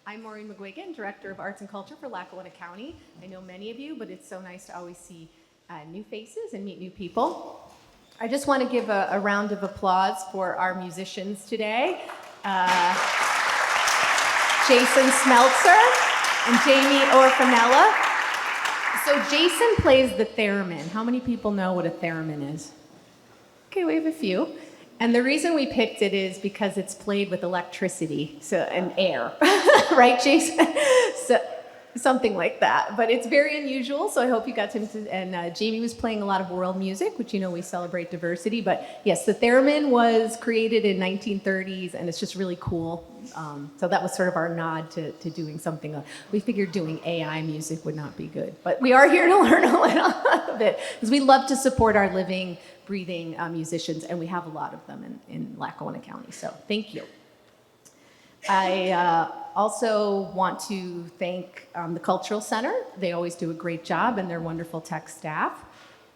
I'm Maureen McGuigan, Director of Arts and Culture for Lackawanna County. I know many of you, but it's so nice to always see new faces and meet new people. I just want to give a round of applause for our musicians today. Jason Smeltzer and Jamie Orfanella. So Jason plays the theremin. How many people know what a theremin is? Okay, we have a few. And the reason we picked it is because it's played with electricity and air, right, Jason? So something like that. But it's very unusual, so I hope you got to. And Jamie was playing a lot of world music, which, you know, we celebrate diversity. But yes, the theremin was created in 1930s, and it's just really cool. So that was sort of our nod to doing something. We figured doing AI music would not be good. But we are here to learn a little bit, because we love to support our living, breathing musicians, and we have a lot of them in Lackawanna County. So thank you. I also want to thank the Cultural Center. They always do a great job, and their wonderful tech staff.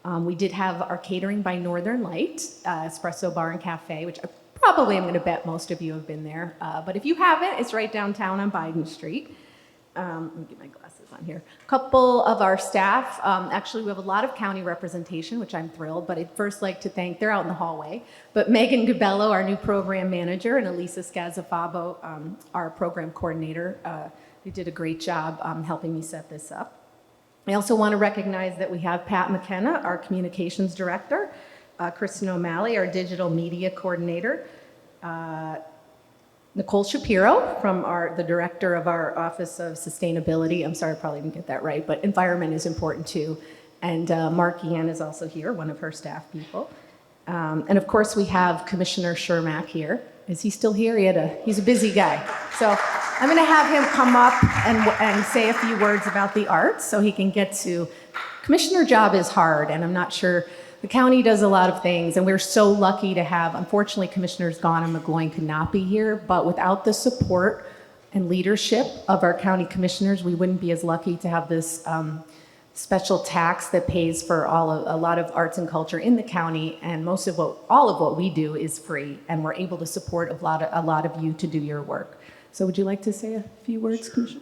We did have our catering by Northern Light, Espresso Bar and Cafe, which probably I'm going to bet most of you have been there. But if you haven't, it's right downtown on Biden Street. Let me get my glasses on here. A couple of our staff, actually we have a lot of county representation, which I'm thrilled, but I'd first like to thank, they're out in the hallway, but Megan Gabello, our new program manager, and Elisa Scazafabo, our program coordinator, who did a great job helping me set this up. I also want to recognize that we have Pat McKenna, our communications director, Kristen O'Malley, our digital media coordinator, Nicole Shapiro from the director of our Office of Sustainability. I'm sorry, I probably didn't get that right, but environment is important too. And Mark Ian is also here, one of her staff people. And of course we have Commissioner Shermack here. Is he still here? He's a busy guy. So I'm gonna have him come up and say a few words about the arts so he can get to, Commissioner job is hard, and I'm not sure. The county does a lot of things, and we're so lucky to have, unfortunately, Commissioners Gahn and McGloin could not be here, but without the support and leadership of our county commissioners, we wouldn't be as lucky to have this special tax that pays for a lot of arts and culture in the county, and all of what we do is free, and we're able to support a lot of you to do your work. So would you like to say a few words, Sure. Commissioner?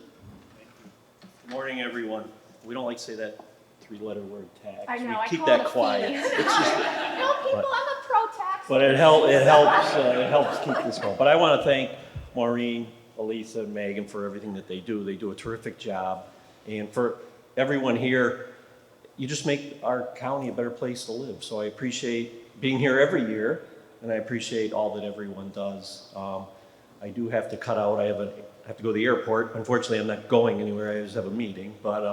Good morning, everyone. We don't like to say that three-letter word tax. I know, We I keep call that it a quiet. fee. It's just, No, people, I'm a pro-tax. but it helps keep this going. But I want to thank Maureen, Elisa, and Megan for everything that they do. They do a terrific job. And for everyone here, you just make our county a better place to live. So I appreciate being here every year, and I appreciate all that everyone does. I do have to cut out. I have to go to the airport. Unfortunately, I'm not going anywhere. I just have a meeting, but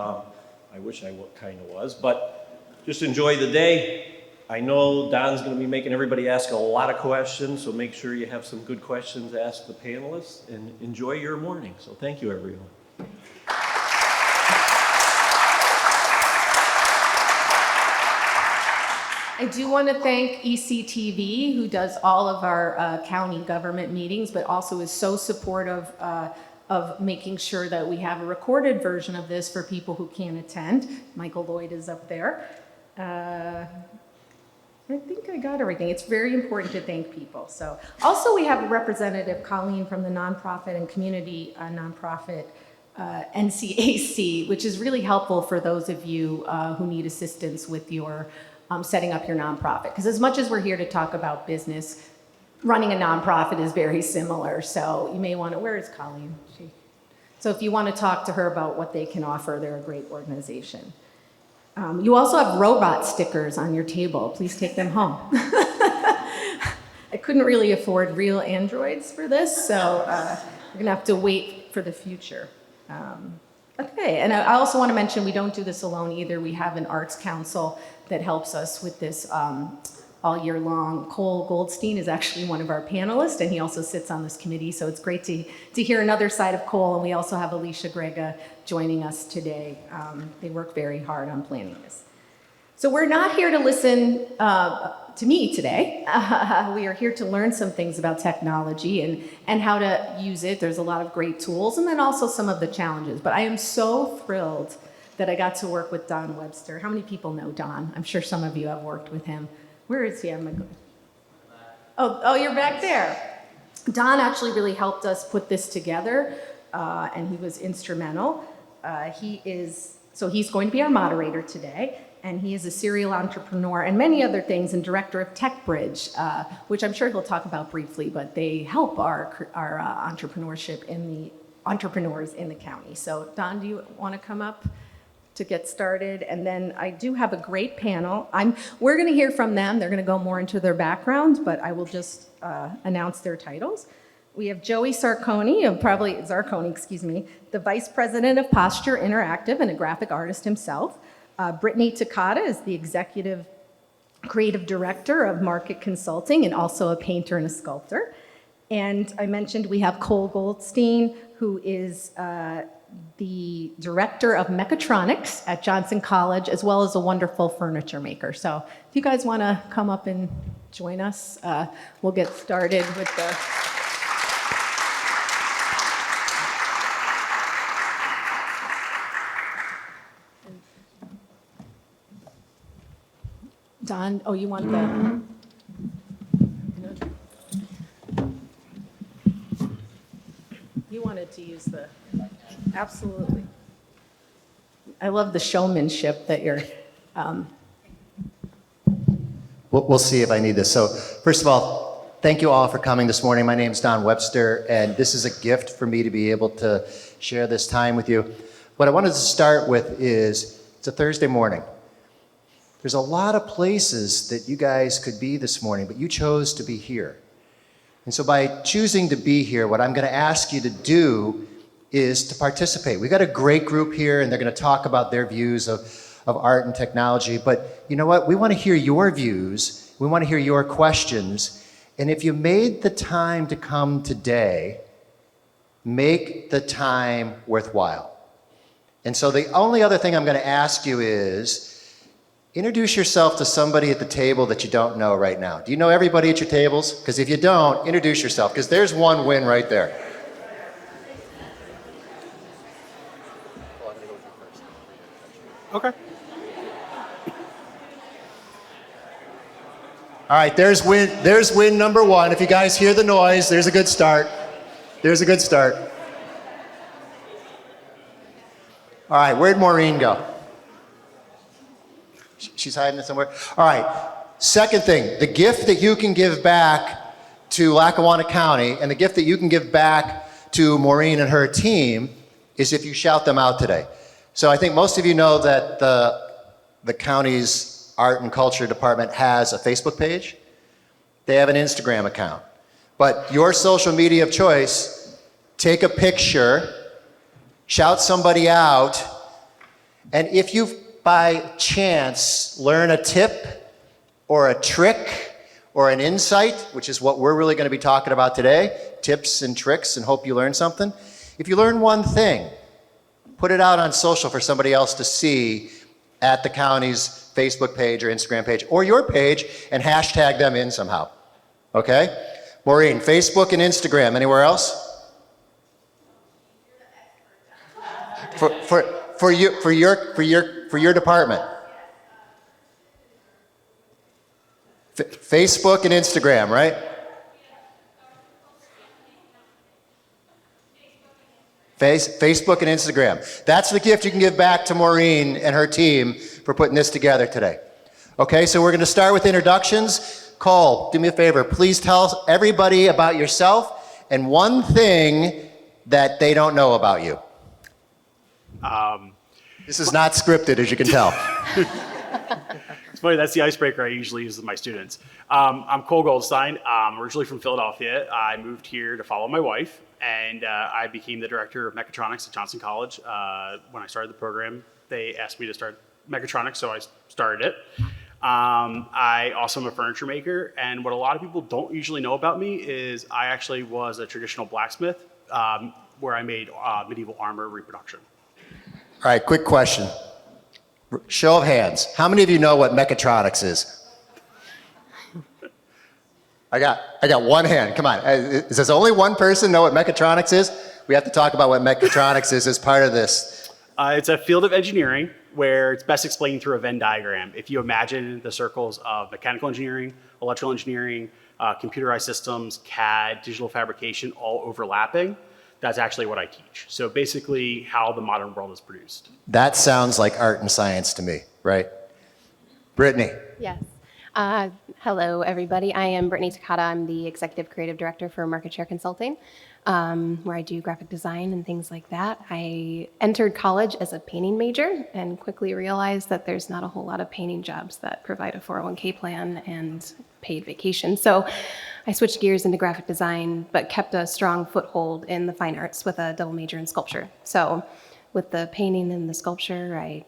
I wish I kind of was. But just enjoy the day. I know Don's going to be making everybody ask a lot of questions, so make sure you have some good questions to ask the panelists, and enjoy your morning. So thank you, everyone. I do want to thank ECTV, who does all of our county government meetings, but also is so supportive of making sure that we have a recorded version of this for people who can't attend. Michael Lloyd is up there. I think I got everything. It's very important to thank people. So, also we have a representative, Colleen, from the nonprofit and community nonprofit NCAC, which is really helpful for those of you who need assistance with your setting up your nonprofit. Because as much as we're here to talk about business, running a nonprofit is very similar. So you may want to, where is Colleen? So if you want to talk to her about what they can offer, they're a great organization. You also have robot stickers on your table. Please take them home. I couldn't really afford real androids for this, so we're gonna have to wait for the future. Okay, and I also want to mention we don't do this alone either. We have an arts council that helps us with this all year long. Cole Goldstein is actually one of our panelists, and he also sits on this committee, so it's great to hear another side of Cole, and we also have Alicia Grega joining us today. They work very hard on planning this. So we're not here to listen to me today. We are here to learn some things about technology and how to use it. There's a lot of great tools, and then also some of the challenges. But I am so thrilled that I got to work with Don Webster. How many people know Don? I'm sure some of you have worked with him. Where is he? Oh, you're back there. Don actually really helped us put this together, and he was instrumental. He's going to be our moderator today, and he is a serial entrepreneur and many other things, and director of TechBridge, which I'm sure he'll talk about briefly, but they help our entrepreneurship entrepreneurs in the county. So Don, do you want to come up to get started? And then I do have a great panel. We're going to hear from them. They're going to go more into their background, but I will just announce their titles. We have Joey Zarconi, the Vice President of Posture Interactive and a graphic artist himself. Brittany Takata is the Executive Creative Director of Market Consulting and also a painter and a sculptor. And I mentioned we have Cole Goldstein, who is the Director of Mechatronics at Johnson College, as well as a wonderful furniture maker. So if you guys want to come up and join us, we'll get started with the... Don, you want the... You wanted to use the... Absolutely. I love the showmanship that you're... We'll see if I need this. So first of all, thank you all for coming this morning. My name is Don Webster, and this is a gift for me to be able to share this time with you. What I wanted to start with is, it's a Thursday morning. There's a lot of places that you guys could be this morning, but you chose to be here. And so by choosing to be here, what I'm going to ask you to do is to participate. We've got a great group here, and they're going to talk about their views of art and technology. But you know what? We want to hear your views. We want to hear your questions. And if you made the time to come today, make the time worthwhile. And so the only other thing I'm going to ask you is, introduce yourself to somebody at the table that you don't know right now. Do you know everybody at your tables? Because if you don't, introduce yourself, because there's one win right there. Okay. All right, there's win number one. If you guys hear the noise, there's a good start. There's a good start. All right, where'd Maureen go? She's hiding it somewhere. All right. Second thing, the gift that you can give back to Lackawanna County and the gift that you can give back to Maureen and her team is if you shout them out today. So I think most of you know that the county's art and culture department has a Facebook page. They have an Instagram account. But your social media of choice, take a picture, shout somebody out, and if you by chance learn a tip or a trick or an insight, which is what we're really going to be talking about today, tips and tricks, and hope you learn something. If you learn one thing, put it out on social for somebody else to see at the county's Facebook page or Instagram page or your page and hashtag them in somehow. Okay? Maureen, Facebook and Instagram, anywhere else? For your department. Facebook and Instagram, right? Facebook and Instagram. That's the gift you can give back to Maureen and her team for putting this together today. Okay, so we're going to start with introductions. Cole, do me a favor. Please tell everybody about yourself and one thing that they don't know about you. This is not scripted, as you can tell. It's funny, that's the icebreaker I usually use with my students. I'm Cole Goldstein. I'm originally from Philadelphia. I moved here to follow my wife, and I became the director of mechatronics at Johnson College. When I started the program, they asked me to start mechatronics, so I started it. I also am a furniture maker, and what a lot of people don't usually know about me is I actually was a traditional blacksmith where I made medieval armor reproduction. All right, quick question. Show of hands. How many of you know what mechatronics is? I got one hand. Come on. Does only one person know what mechatronics is? We have to talk about what mechatronics is as part of this. It's a field of engineering where it's best explained through a Venn diagram. If you imagine the circles of mechanical engineering, electrical engineering, computerized systems, CAD, digital fabrication, all overlapping, that's actually what I teach. So basically how the modern world is produced. That sounds like art and science to me, right? Brittany. Yes. Hello, everybody. I am Brittany Takata. I'm the Executive Creative Director for Market Share Consulting, where I do graphic design and things like that. I entered college as a painting major and quickly realized that there's not a whole lot of painting jobs that provide a 401k plan and paid vacation. So I switched gears into graphic design, but kept a strong foothold in the fine arts with a double major in sculpture. So with the painting and the sculpture, I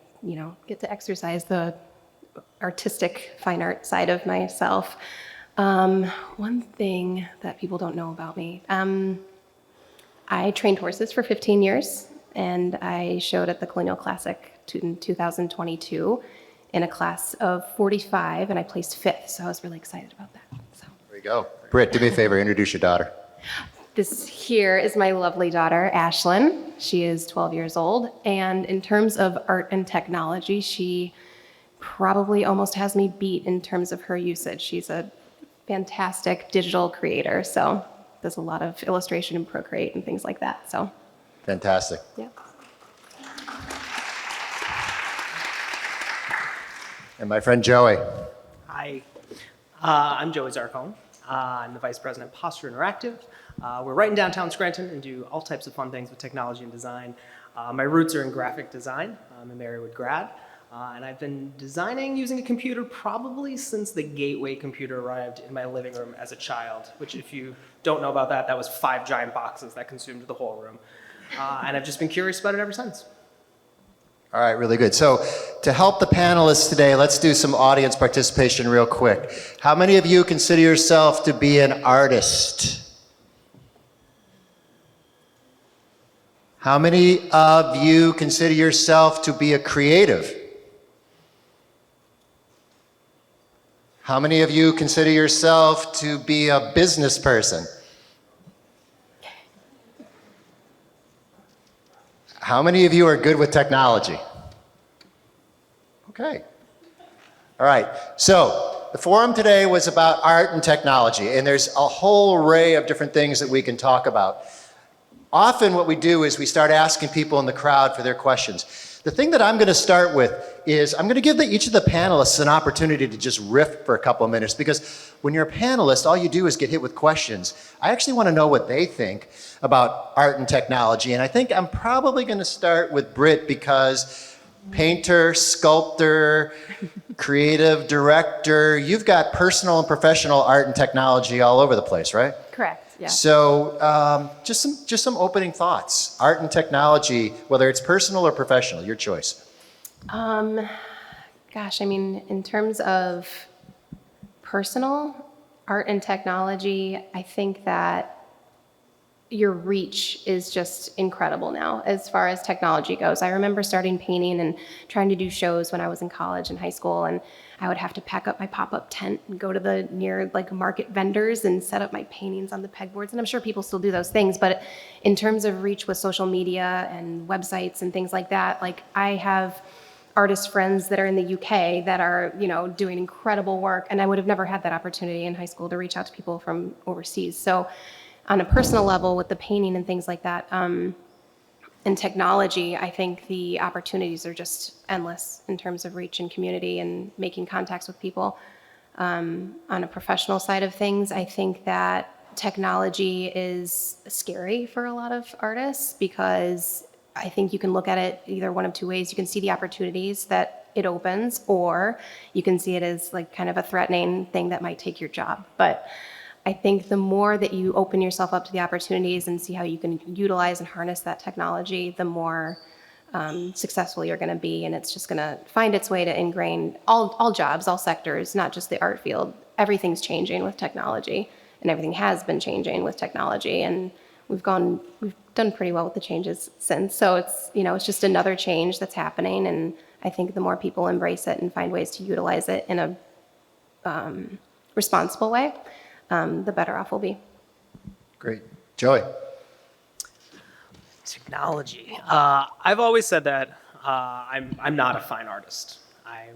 get to exercise the artistic fine art side of myself. One thing that people don't know about me, I trained horses for 15 years, and I showed at the Colonial Classic in 2022 in a class of 45, and I placed 5th, so I was really excited about that. So. There you go. Britt, do me a favor, introduce your daughter. This here is my lovely daughter, Ashlyn. She is 12 years old, and in terms of art and technology, she probably almost has me beat in terms of her usage. She's a fantastic digital creator, so does a lot of illustration in Procreate and things like that. So, Fantastic. yeah. And my friend Joey. Hi, I'm Joey Zarcone. I'm the Vice President of Posture Interactive. We're right in downtown Scranton and do all types of fun things with technology and design. My roots are in graphic design. I'm a Marywood grad. And I've been designing using a computer probably since the Gateway computer arrived in my living room as a child, which if you don't know about that, that was 5 giant boxes that consumed the whole room. And I've just been curious about it ever since. All right, really good. So to help the panelists today, let's do some audience participation real quick. How many of you consider yourself to be an artist? How many of you consider yourself to be a creative? How many of you consider yourself to be a business person? How many of you are good with technology? Okay. All right. So the forum today was about art and technology, and there's a whole array of different things that we can talk about. Often what we do is we start asking people in the crowd for their questions. The thing that I'm going to start with is I'm going to give each of the panelists an opportunity to just riff for a couple of minutes, because when you're a panelist, all you do is get hit with questions. I actually want to know what they think about art and technology, and I think I'm probably going to start with Britt, because painter, sculptor, creative director, you've got personal and professional art and technology all over the place, right? Correct. Yeah. So just some opening thoughts. Art and technology, whether it's personal or professional, your choice. Gosh, I mean, in terms of personal art and technology, I think that your reach is just incredible now as far as technology goes. I remember starting painting and trying to do shows when I was in college and high school, and I would have to pack up my pop-up tent and go to the near like market vendors and set up my paintings on the pegboards. And I'm sure people still do those things, but in terms of reach with social media and websites and things like that, like I have artist friends that are in the UK that are, you know, doing incredible work, and I would have never had that opportunity in high school to reach out to people from overseas. So on a personal level with the painting and things like that, and technology, I think the opportunities are just endless in terms of reach and community and making contacts with people. On a professional side of things, I think that technology is scary for a lot of artists, because I think you can look at it either one of two ways. You can see the opportunities that it opens, or you can see it as like kind of a threatening thing that might take your job. But I think the more that you open yourself up to the opportunities and see how you can utilize and harness that technology, the more successful you're going to be, and it's just going to find its way to ingrain all jobs, all sectors, not just the art field. Everything's changing with technology, and everything has been changing with technology, and we've done pretty well with the changes since. So it's, you know, it's just another change that's happening, and I think the more people embrace it and find ways to utilize it in a responsible way, the better off we'll be. Great. Joey. Technology. I've always said that I'm not a fine artist. I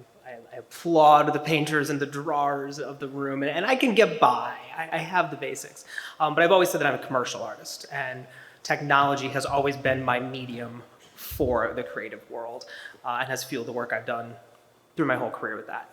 applaud the painters and the drawers of the room, and I can get by. I have the basics. But I've always said that I'm a commercial artist, and technology has always been my medium for the creative world, and has fueled the work I've done through my whole career with that.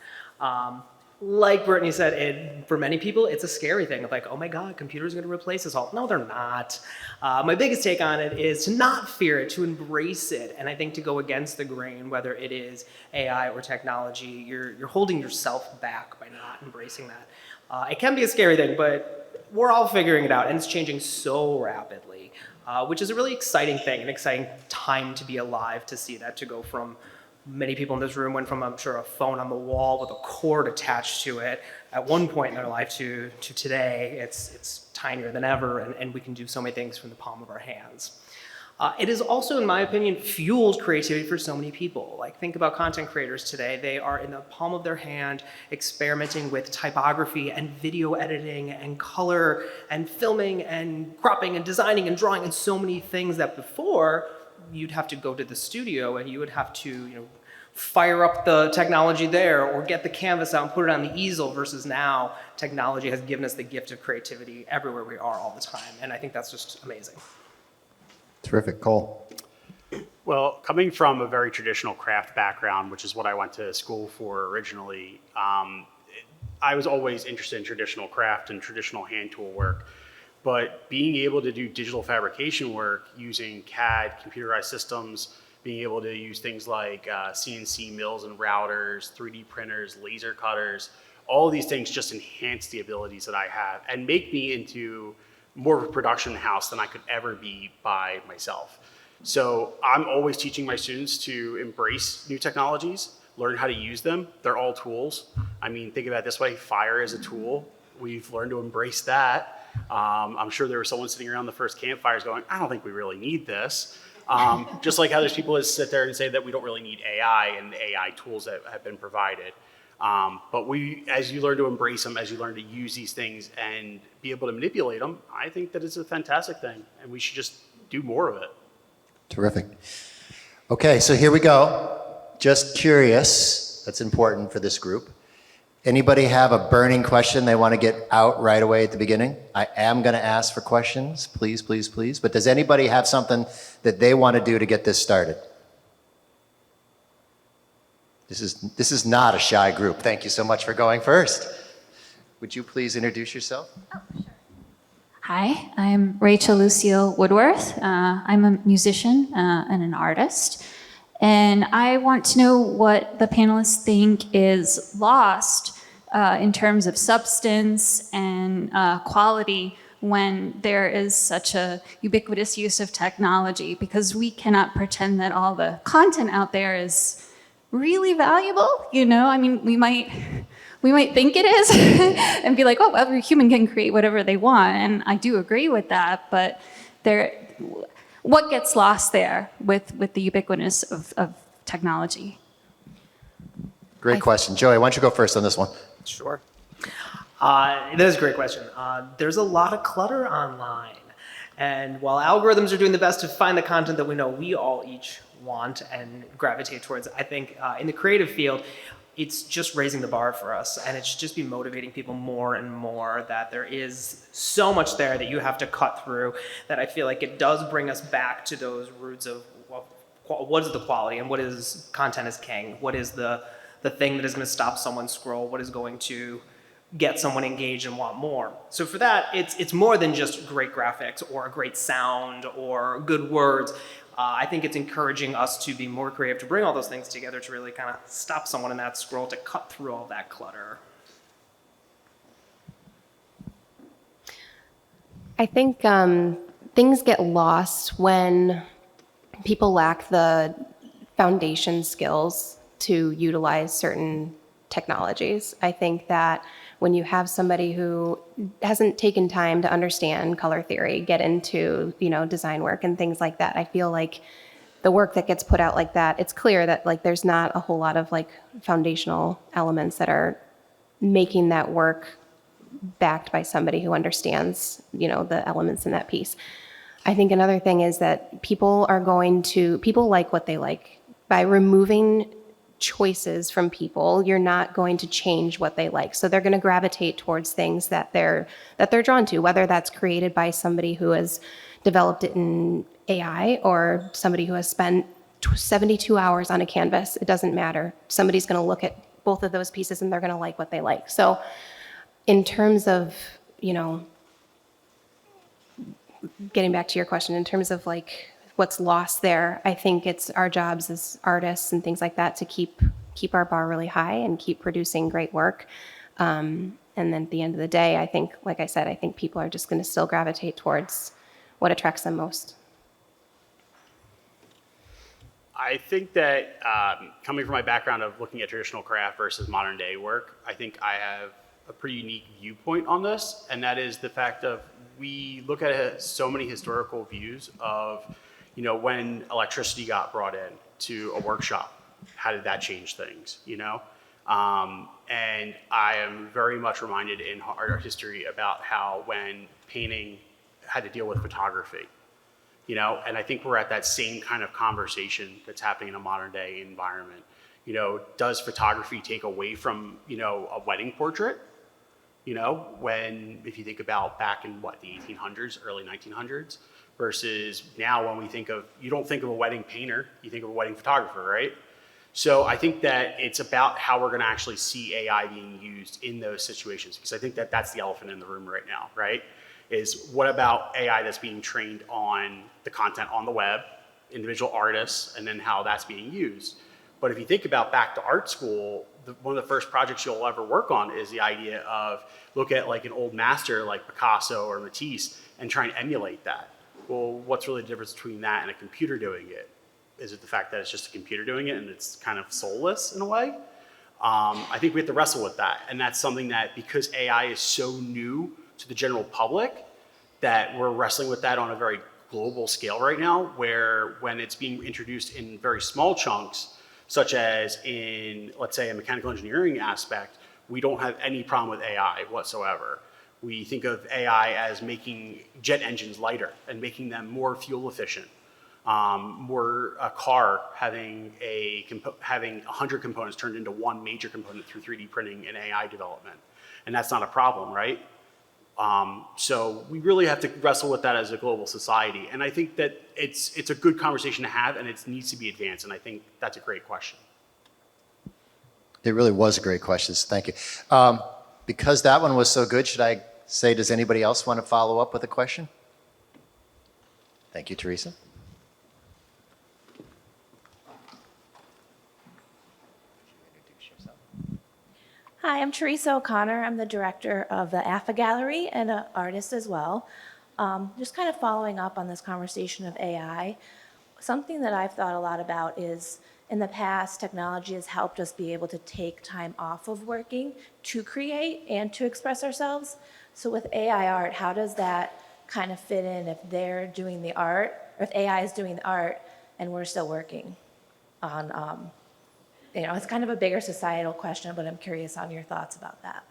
Like Brittany said, for many people, it's a scary thing of like, oh my God, computers are going to replace us all. No, they're not. My biggest take on it is to not fear it, to embrace it. And I think to go against the grain, whether it is AI or technology, you're holding yourself back by not embracing that. It can be a scary thing, but we're all figuring it out, and it's changing so rapidly, which is a really exciting thing, an exciting time to be alive, to see that, to go from many people in this room went from, I'm sure, a phone on the wall with a cord attached to it at one point in their life to today. It's tinier than ever, and we can do so many things from the palm of our hands. It has also, in my opinion, fueled creativity for so many people. Like, think about content creators today. They are in the palm of their hand experimenting with typography and video editing and color and filming and cropping and designing and drawing and so many things that before you'd have to go to the studio and you would have to, you know, fire up the technology there or get the canvas out and put it on the easel, versus now technology has given us the gift of creativity everywhere we are all the time. And I think that's just amazing. Terrific. Cole. Well, coming from a very traditional craft background, which is what I went to school for originally, I was always interested in traditional craft and traditional hand tool work. But being able to do digital fabrication work using CAD, computerized systems, being able to use things like CNC mills and routers, 3D printers, laser cutters, all of these things just enhance the abilities that I have and make me into more of a production house than I could ever be by myself. So I'm always teaching my students to embrace new technologies, learn how to use them. They're all tools. I mean, think about it this way, fire is a tool. We've learned to embrace that. I'm sure there was someone sitting around the first campfires going, I don't think we really need this. Just like how there's people that sit there and say that we don't really need AI and the AI tools that have been provided. But as you learn to embrace them, as you learn to use these things and be able to manipulate them, I think that it's a fantastic thing, and we should just do more of it. Terrific. Okay, so here we go. Just curious, that's important for this group. Anybody have a burning question they want to get out right away at the beginning? I am going to ask for questions, please, please, please. But does anybody have something that they want to do to get this started? This is not a shy group. Thank you so much for going first. Would you please introduce yourself? Hi, I'm Rachel Lucille Woodworth. I'm a musician and an artist. And I want to know what the panelists think is lost in terms of substance and quality when there is such a ubiquitous use of technology, because we cannot pretend that all the content out there is really valuable. You know, I mean, we might think it is and be like, oh, every human can create whatever they want. And I do agree with that, but what gets lost there with the ubiquitous of technology? Great question. Joey, why don't you go first on this one? Sure. That is a great question. There's a lot of clutter online. And while algorithms are doing the best to find the content that we know we all each want and gravitate towards, I think in the creative field, it's just raising the bar for us, and it should just be motivating people more and more that there is so much there that you have to cut through, that I feel like it does bring us back to those roots of what is the quality and what is content is king, what is the thing that is going to stop someone's scroll, what is going to get someone engaged and want more. So for that, it's more than just great graphics or a great sound or good words. I think it's encouraging us to be more creative, to bring all those things together, to really kind of stop someone in that scroll, to cut through all that clutter. I think things get lost when people lack the foundation skills to utilize certain technologies. I think that when you have somebody who hasn't taken time to understand color theory, get into, design work and things like that, I feel like the work that gets put out like that, it's clear that like there's not a whole lot of like foundational elements that are making that work backed by somebody who understands, the elements in that piece. I think another thing is that people like what they like. By removing choices from people, you're not going to change what they like. So they're going to gravitate towards things that they're drawn to, whether that's created by somebody who has developed it in AI or somebody who has spent 72 hours on a canvas. It doesn't matter. Somebody's going to look at both of those pieces and they're going to like what they like. So in terms of, getting back to your question, in terms of like what's lost there, I think it's our jobs as artists and things like that to keep our bar really high and keep producing great work. And then at the end of the day, I think, like I said, I think people are just going to still gravitate towards what attracts them most. I think that coming from my background of looking at traditional craft versus modern day work, I think I have a pretty unique viewpoint on this, and that is the fact of we look at so many historical views of, when electricity got brought in to a workshop, how did that change things, And I am very much reminded in art history about how when painting had to deal with photography, and I think we're at that same kind of conversation that's happening in a modern day environment. Does photography take away from, a wedding portrait? If you think about back in the 1800s, early 1900s, versus now when we think of, you don't think of a wedding painter, you think of a wedding photographer, right? So I think that it's about how we're going to actually see AI being used in those situations, because I think that that's the elephant in the room right now, right? Is what about AI that's being trained on the content on the web, individual artists, and then how that's being used. But if you think about back to art school, one of the first projects you'll ever work on is the idea of look at like an old master like Picasso or Matisse and try and emulate that. Well, what's really the difference between that and a computer doing it? Is it the fact that it's just a computer doing it and it's kind of soulless in a way? I think we have to wrestle with that. And that's something that, because AI is so new to the general public, that we're wrestling with that on a very global scale right now, where when it's being introduced in very small chunks, such as in, let's say, a mechanical engineering aspect, we don't have any problem with AI whatsoever. We think of AI as making jet engines lighter and making them more fuel efficient. A car having 100 components turned into one major component through 3D printing and AI development. And that's not a problem, right? So we really have to wrestle with that as a global society. And I think that it's a good conversation to have, and it needs to be advanced. And I think that's a great question. It really was a great question, so thank you. Because that one was so good, should I say, does anybody else want to follow up with a question? Thank you, Teresa. Hi, I'm Teresa O'Connor. I'm the director of the AFA Gallery and an artist as well. Just kind of following up on this conversation of AI, something that I've thought a lot about is in the past, technology has helped us be able to take time off of working to create and to express ourselves. So with AI art, how does that kind of fit in if they're doing the art, or if AI is doing the art and we're still working on, it's kind of a bigger societal question, but I'm curious on your thoughts about that.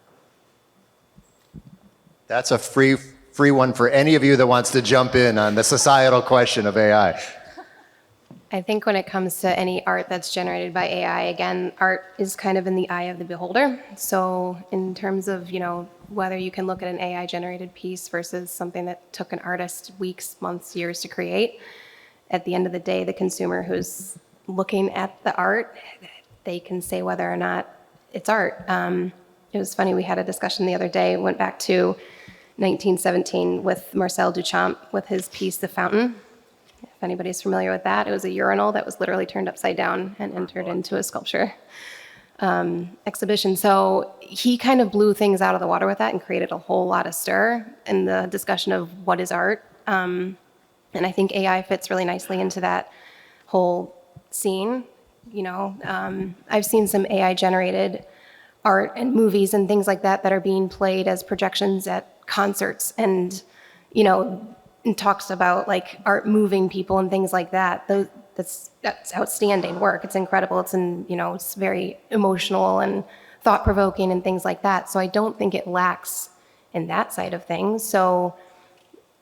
That's a free one for any of you that wants to jump in on the societal question of AI. I think when it comes to any art that's generated by AI, again, art is kind of in the eye of the beholder. So in terms of, whether you can look at an AI generated piece versus something that took an artist weeks, months, years to create, at the end of the day, the consumer who's looking at the art, they can say whether or not it's art. It was funny, we had a discussion the other day, went back to 1917 with Marcel Duchamp with his piece, The Fountain. If anybody's familiar with that, it was a urinal that was literally turned upside down and entered into a sculpture exhibition. So he kind of blew things out of the water with that and created a whole lot of stir in the discussion of what is art. And I think AI fits really nicely into that whole scene. I've seen some AI generated art and movies and things like that that are being played as projections at concerts, and and talks about like art moving people and things like that. That's outstanding work. It's incredible. It's very emotional and thought provoking and things like that. So I don't think it lacks in that side of things. So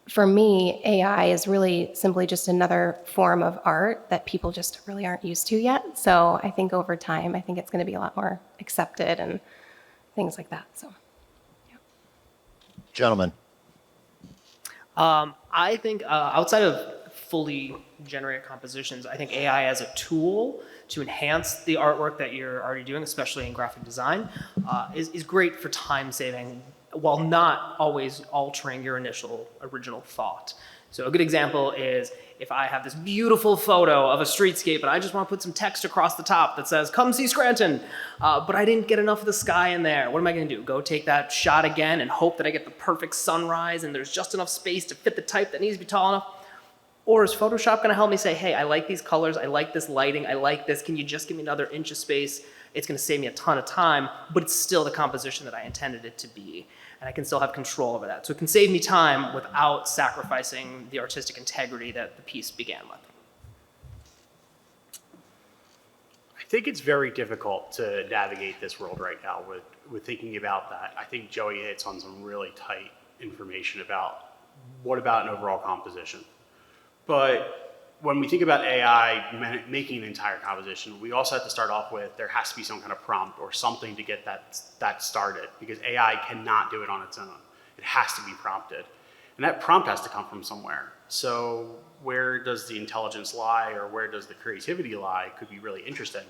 for me, AI is really simply just another form of art that people just really aren't used to yet. So I think over time, I think it's going to be a lot more accepted and things like that. So, yeah. Gentlemen. I think outside of fully generated compositions, I think AI as a tool to enhance the artwork that you're already doing, especially in graphic design, is great for time saving while not always altering your original thought. So a good example is if I have this beautiful photo of a streetscape and I just want to put some text across the top that says, "Come see Scranton," but I didn't get enough of the sky in there. What am I going to do? Go take that shot again and hope that I get the perfect sunrise and there's just enough space to fit the type that needs to be tall enough? Or is Photoshop going to help me say, "Hey, I like these colors, I like this lighting, I like this, can you just give me another inch of space?" It's going to save me a ton of time, but it's still the composition that I intended it to be. And I can still have control over that. So it can save me time without sacrificing the artistic integrity that the piece began with. I think it's very difficult to navigate this world right now with thinking about that. I think Joey hits on some really tight information about what about an overall composition. But when we think about AI making an entire composition, we also have to start off with there has to be some kind of prompt or something to get that started, because AI cannot do it on its own. It has to be prompted. And that prompt has to come from somewhere. So where does the intelligence lie, or where does the creativity lie could be really interesting.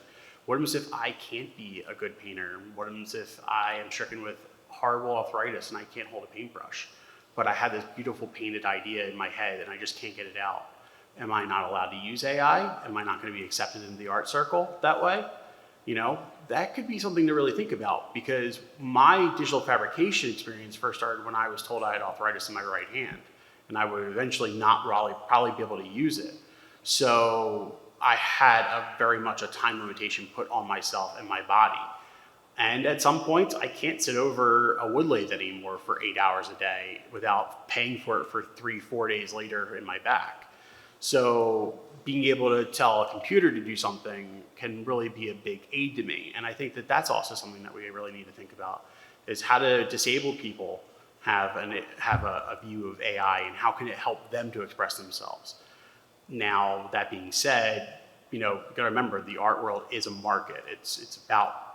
What happens if I can't be a good painter? What happens if I am stricken with horrible arthritis and I can't hold a paintbrush, but I have this beautiful painted idea in my head and I just can't get it out? Am I not allowed to use AI? Am I not going to be accepted into the art circle that way? That could be something to really think about, because my digital fabrication experience first started when I was told I had arthritis in my right hand, and I would eventually not probably be able to use it. So I had very much a time limitation put on myself and my body. And at some point, I can't sit over a wood lathe anymore for 8 hours a day without paying for it for 3-4 days later in my back. So being able to tell a computer to do something can really be a big aid to me. And I think that that's also something that we really need to think about, is how do disabled people have a view of AI, and how can it help them to express themselves? Now, that being said, you gotta remember the art world is a market. It's about,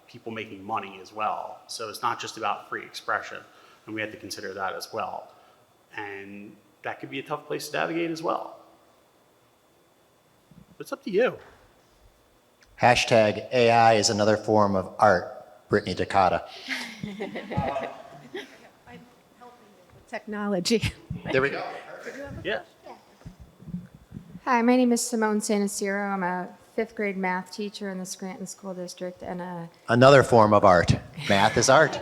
people making money as well. So it's not just about free expression, and we have to consider that as well. And that could be a tough place to navigate as well. But it's up to you. Hashtag AI is another form of art, Brittany Takata. Technology. There we go. Yeah. Hi, my name is Simone Sanaciro. I'm a fifth grade math teacher in the Scranton School District and Another form of art. Math is art.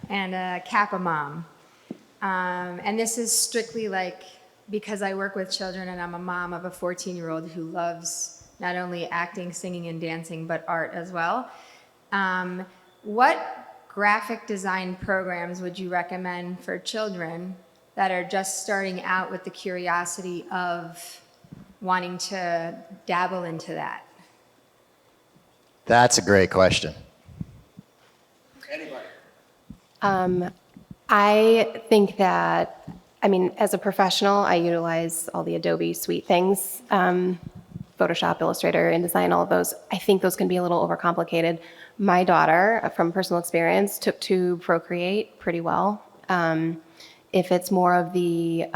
a Kappa mom. And this is strictly like because I work with children and I'm a mom of a 14-year-old who loves not only acting, singing, and dancing, but art as well. What graphic design programs would you recommend for children that are just starting out with the curiosity of wanting to dabble into that? That's a great question. I think that, I mean, as a professional, I utilize all the Adobe Suite things, Photoshop, Illustrator, InDesign, all of those. I think those can be a little overcomplicated. My daughter, from personal experience, took to Procreate pretty well. If it's more of the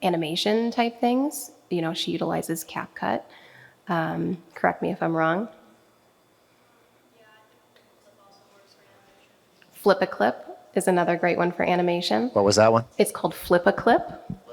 animation type things, you know, she utilizes CapCut. Correct me if I'm wrong. Flip a Clip is another great one for animation. What was that one? It's called Flip a Clip.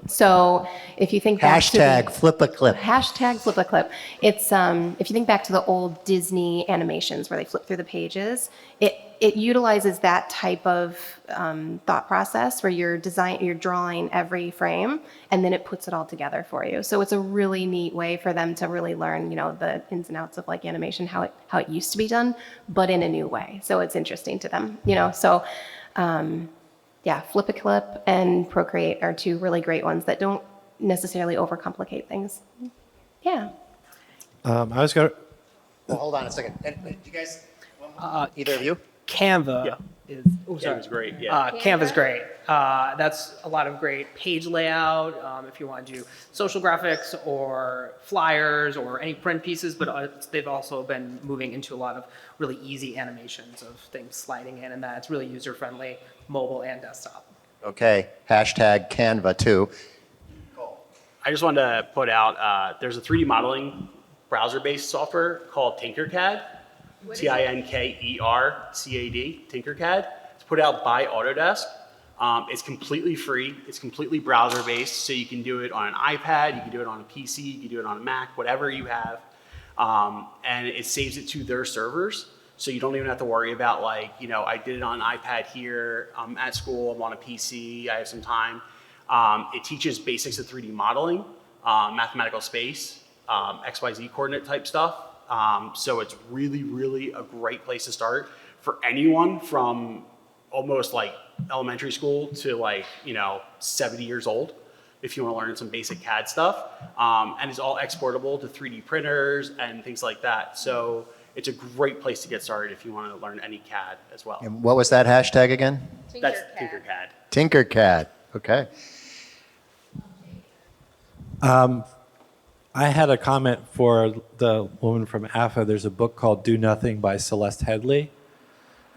So if you think back to Hashtag flip a clip. Hashtag Flip a Clip. It's if you think back to the old Disney animations where they flip through the pages, it utilizes that type of thought process where you're drawing every frame, and then it puts it all together for you. So it's a really neat way for them to really learn, you know, the ins and outs of like animation, how it used to be done, but in a new way. So it's interesting to them, you know. So yeah, Flip a Clip and Procreate are two really great ones that don't necessarily overcomplicate things. Yeah. I was going to, Well, hold on a second. Do you guys, either of you? Canva Yeah. is, oh, It sorry. was great. Yeah. Canva's great. That's a lot of great page layout if you want to do social graphics or flyers or any print pieces, but they've also been moving into a lot of really easy animations of things sliding in, and that's really user-friendly, mobile and desktop. Okay, hashtag Canva too. I just wanted to put out, there's a 3D modeling browser-based software called Tinkercad, Tinkercad, Tinkercad. It's put out by Autodesk. It's completely free. It's completely browser-based, so you can do it on an iPad, you can do it on a PC, you can do it on a Mac, whatever you have. And it saves it to their servers, so you don't even have to worry about like, you know, I did it on an iPad here, I'm at school, I'm on a PC, I have some time. It teaches basics of 3D modeling, mathematical space, XYZ coordinate type stuff. So it's really, really a great place to start for anyone from almost like elementary school to like, you know, 70 years old, if you want to learn some basic CAD stuff. And it's all exportable to 3D printers and things like that. So it's a great place to get started if you want to learn any CAD as well. And what was that hashtag again? That's Tinkercad. Tinkercad. Okay. I had a comment for the woman from AFA. There's a book called Do Nothing by Celeste Headley.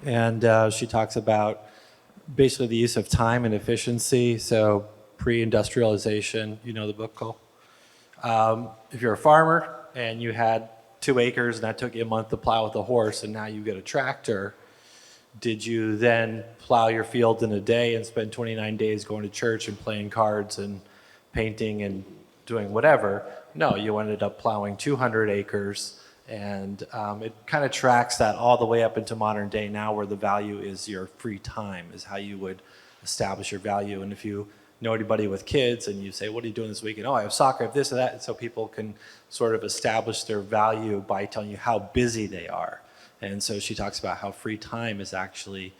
And she talks about basically the use of time and efficiency. So pre-industrialization, you know the book, Cole? If you're a farmer and you had 2 acres and that took you a month to plow with a horse and now you get a tractor, did you then plow your field in a day and spend 29 days going to church and playing cards and painting and doing whatever? No, you ended up plowing 200 acres, and it kind of tracks that all the way up into modern day now, where the value is your free time, is how you would establish your value. And if you know anybody with kids and you say, what are you doing this weekend? Oh, I have soccer, I have this and that. And so people can sort of establish their value by telling you how busy they are. And so she talks about how free time has actually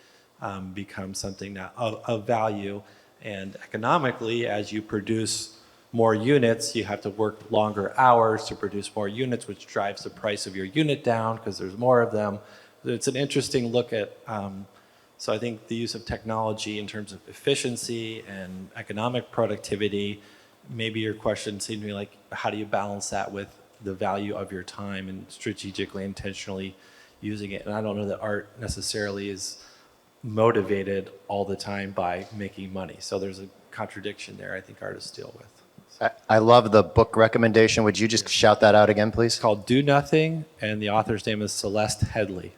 become something that of value. And economically, as you produce more units, you have to work longer hours to produce more units, which drives the price of your unit down because there's more of them. It's an interesting look at, so I think the use of technology in terms of efficiency and economic productivity, maybe your question seemed to me like, how do you balance that with the value of your time and strategically, intentionally using it? And I don't know that art necessarily is motivated all the time by making money. So there's a contradiction there I think artists deal with. I love the book recommendation. Would you just shout that out again, please? It's called Do Nothing, and the author's name is Celeste Headley.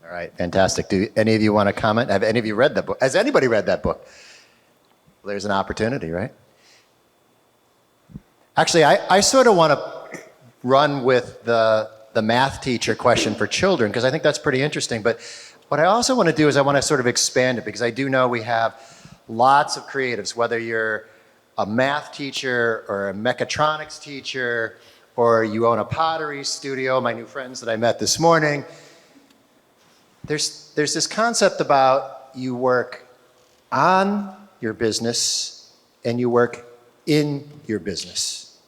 All right, fantastic. Do any of you want to comment? Have any of you read that book? Has anybody read that book? Well, there's an opportunity, right? Actually, I sort of want to run with the math teacher question for children, because I think that's pretty interesting. But what I also want to do is I want to sort of expand it, because I do know we have lots of creatives, whether you're a math teacher or a mechatronics teacher, or you own a pottery studio, my new friends that I met this morning. There's this concept about you work on your business and you work in your business,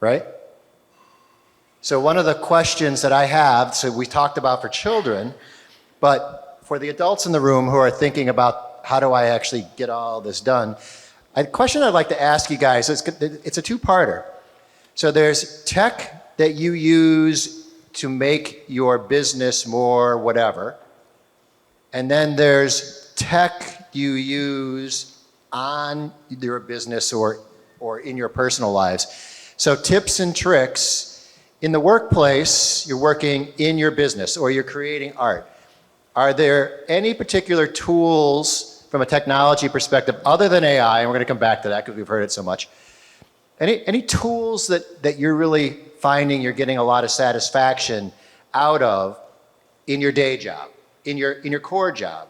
right? So one of the questions that I have, so we talked about for children, but for the adults in the room who are thinking about how do I actually get all this done, a question I'd like to ask you guys, it's a two-parter. So there's tech that you use to make your business more whatever, and then there's tech you use on your business or in your personal lives. So tips and tricks. In the workplace, you're working in your business or you're creating art. Are there any particular tools from a technology perspective, other than AI, and we're going to come back to that because we've heard it so much, any tools that you're really finding you're getting a lot of satisfaction out of in your day job, in your core job?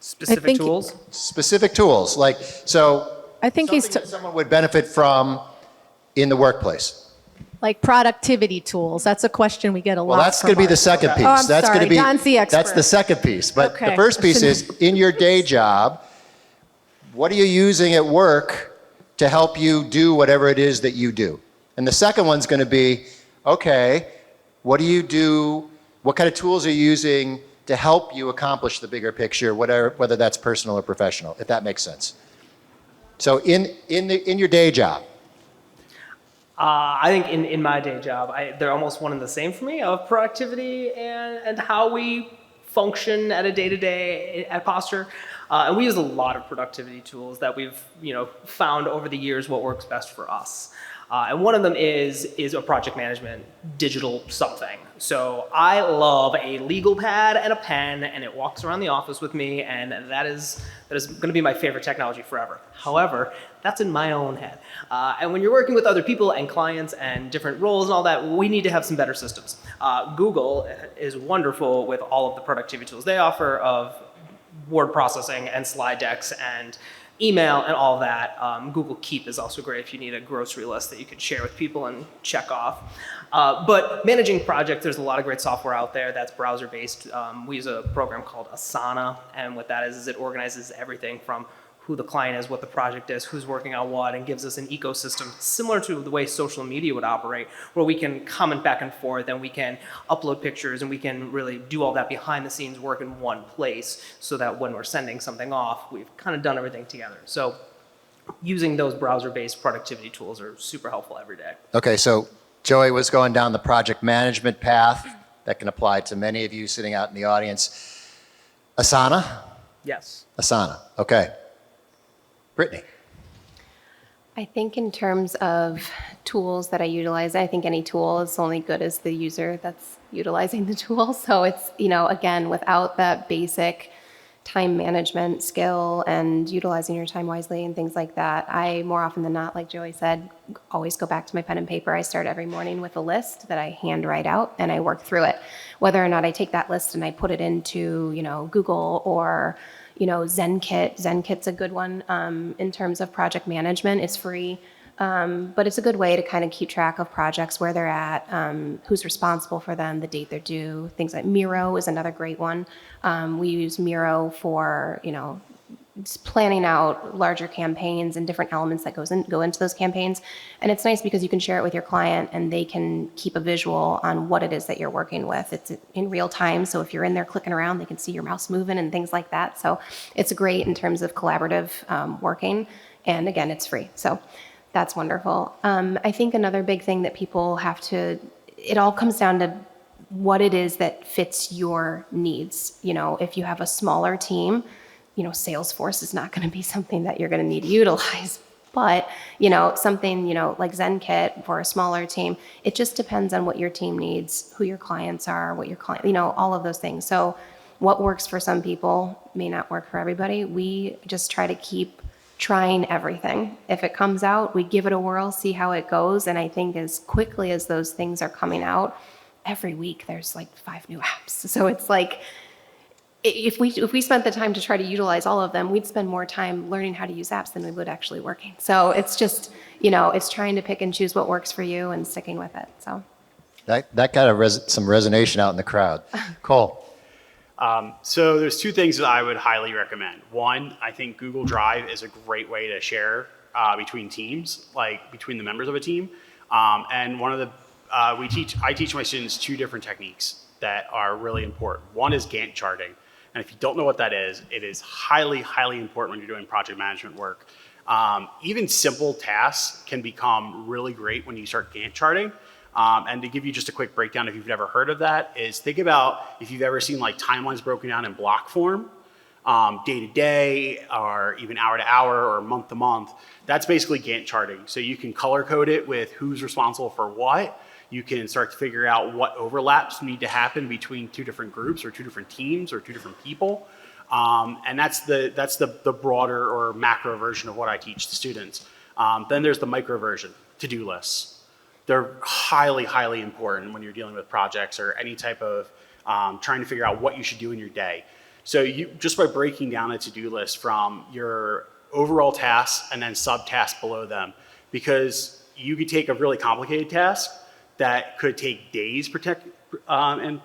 Specific think- tools? Specific tools, like, so I think something he's that someone would benefit from in the workplace. like productivity tools. That's a question we get a lot. Well, that's from going to be our- the second piece. Oh, I'm That's sorry. going to be Don's the expert. That's the second piece. But the Okay. first piece is in your day job, what are you using at work to help you do whatever it is that you do? And the second one's going to be, okay, what do you do? What kind of tools are you using to help you accomplish the bigger picture, whether that's personal or professional, if that makes sense? So in your day job. I think in my day job, they're almost one and the same for me, of productivity and how we function at a day-to-day at Posture. And we use a lot of productivity tools that we've found over the years what works best for us. And one of them is a project management digital something. So I love a legal pad and a pen, and it walks around the office with me, and that is going to be my favorite technology forever. However, that's in my own head. And when you're working with other people and clients and different roles and all that, we need to have some better systems. Google is wonderful with all of the productivity tools they offer of word processing and slide decks and email and all that. Google Keep is also great if you need a grocery list that you can share with people and check off. But managing projects, there's a lot of great software out there that's browser-based. We use a program called Asana, and what that is it organizes everything from who the client is, what the project is, who's working on what, and gives us an ecosystem similar to the way social media would operate, where we can comment back and forth and we can upload pictures and we can really do all that behind the scenes work in one place so that when we're sending something off, we've kind of done everything together. So using those browser-based productivity tools are super helpful every day. Okay, so Joey was going down the project management path. That can apply to many of you sitting out in the audience. Asana? Yes. Asana, okay. Brittany? I think in terms of tools that I utilize, I think any tool is only good as the user that's utilizing the tool. So it's, again, without that basic time management skill and utilizing your time wisely and things like that, I more often than not, like Joey said, always go back to my pen and paper. I start every morning with a list that I hand write out and I work through it. Whether or not I take that list and I put it into, Google or ZenKit. ZenKit's a good one in terms of project management. It's free, but it's a good way to kind of keep track of projects, where they're at, who's responsible for them, the date they're due. Things like Miro is another great one. We use Miro for, just planning out larger campaigns and different elements that go into those campaigns. And it's nice because you can share it with your client and they can keep a visual on what it is that you're working with. It's in real time, so if you're in there clicking around, they can see your mouse moving and things like that. So it's great in terms of collaborative working. And again, it's free. So that's wonderful. I think another big thing that people have to, it all comes down to what it is that fits your needs. If you have a smaller team, Salesforce is not going to be something that you're going to need to utilize. But, something, like ZenKit for a smaller team, it just depends on what your team needs, who your clients are, what your client, all of those things. So what works for some people may not work for everybody. We just try to keep trying everything. If it comes out, we give it a whirl, see how it goes. And I think as quickly as those things are coming out, every week there's like 5 new apps. So it's like, if we spent the time to try to utilize all of them, we'd spend more time learning how to use apps than we would actually working. So it's just, it's trying to pick and choose what works for you and sticking with it. So That got some resonation out in the crowd. Cole. So there's 2 things that I would highly recommend. One, I think Google Drive is a great way to share between teams, like between the members of a team. And one of the I teach my students 2 different techniques that are really important. One is Gantt charting. And if you don't know what that is, it is highly, highly important when you're doing project management work. Even simple tasks can become really great when you start Gantt charting. And to give you just a quick breakdown, if you've never heard of that, is think about if you've ever seen like timelines broken down in block form, day to day, or even hour to hour, or month to month. That's basically Gantt charting. So you can color code it with who's responsible for what. You can start to figure out what overlaps need to happen between 2 different groups or 2 different teams or 2 different people. And that's the broader or macro version of what I teach the students. Then there's the micro version, to-do lists. They're highly, highly important when you're dealing with projects or any type of trying to figure out what you should do in your day. So you just by breaking down a to-do list from your overall tasks and then subtasks below them, because you could take a really complicated task that could take days and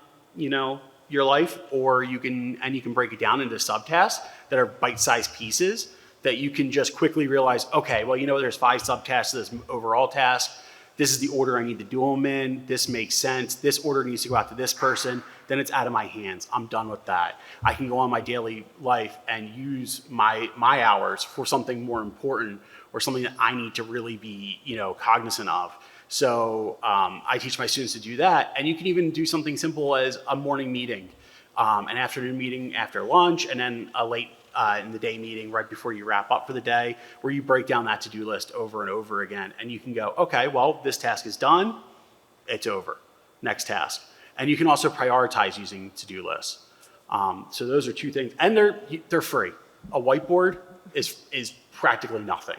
your life, or you can break it down into subtasks that are bite-sized pieces that you can just quickly realize, okay, well, there's 5 subtasks to this overall task. This is the order I need to do them in. This makes sense. This order needs to go out to this person. Then it's out of my hands. I'm done with that. I can go on my daily life and use my hours for something more important or something that I need to really be, cognizant of. So I teach my students to do that. And you can even do something simple as a morning meeting, an afternoon meeting after lunch, and then a late in the day meeting right before you wrap up for the day, where you break down that to-do list over and over again. And you can go, okay, well, this task is done. It's over. Next task. And you can also prioritize using to-do lists. So those are 2 things. And they're free. A whiteboard is practically nothing.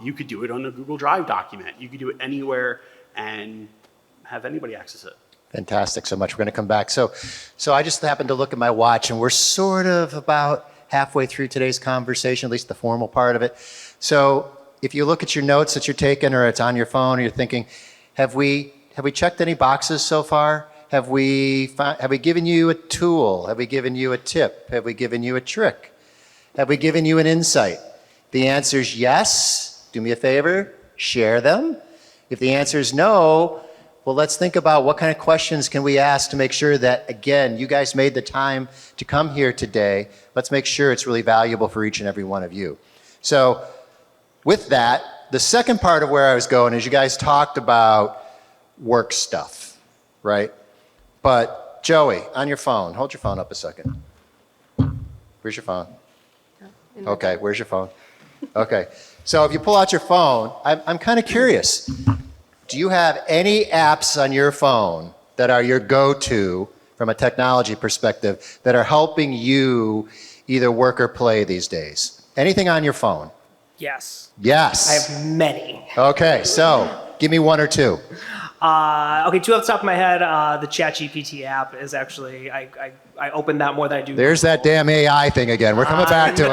You could do it on a Google Drive document. You could do it anywhere and have anybody access it. Fantastic so much. We're going to come back. So I just happened to look at my watch, and we're sort of about halfway through today's conversation, at least the formal part of it. So if you look at your notes that you're taking, or it's on your phone, or you're thinking, have we checked any boxes so far? Have we given you a tool? Have we given you a tip? Have we given you a trick? Have we given you an insight? The answer is yes. Do me a favor, share them. If the answer is no, well, let's think about what kind of questions can we ask to make sure that, again, you guys made the time to come here today. Let's make sure it's really valuable for each and every one of you. So with that, the second part of where I was going is you guys talked about work stuff, right? But Joey, on your phone, hold your phone up a second. Where's your phone? Okay, where's your phone? Okay, so if you pull out your phone, I'm kind of curious. Do you have any apps on your phone that are your go-to from a technology perspective that are helping you either work or play these days? Anything on your phone? Yes. Yes. I have many. Okay, so give me 1 or 2. Okay, 2 off the top of my head. The ChatGPT app is actually, I open that more than I do. There's that damn AI thing again. We're coming back to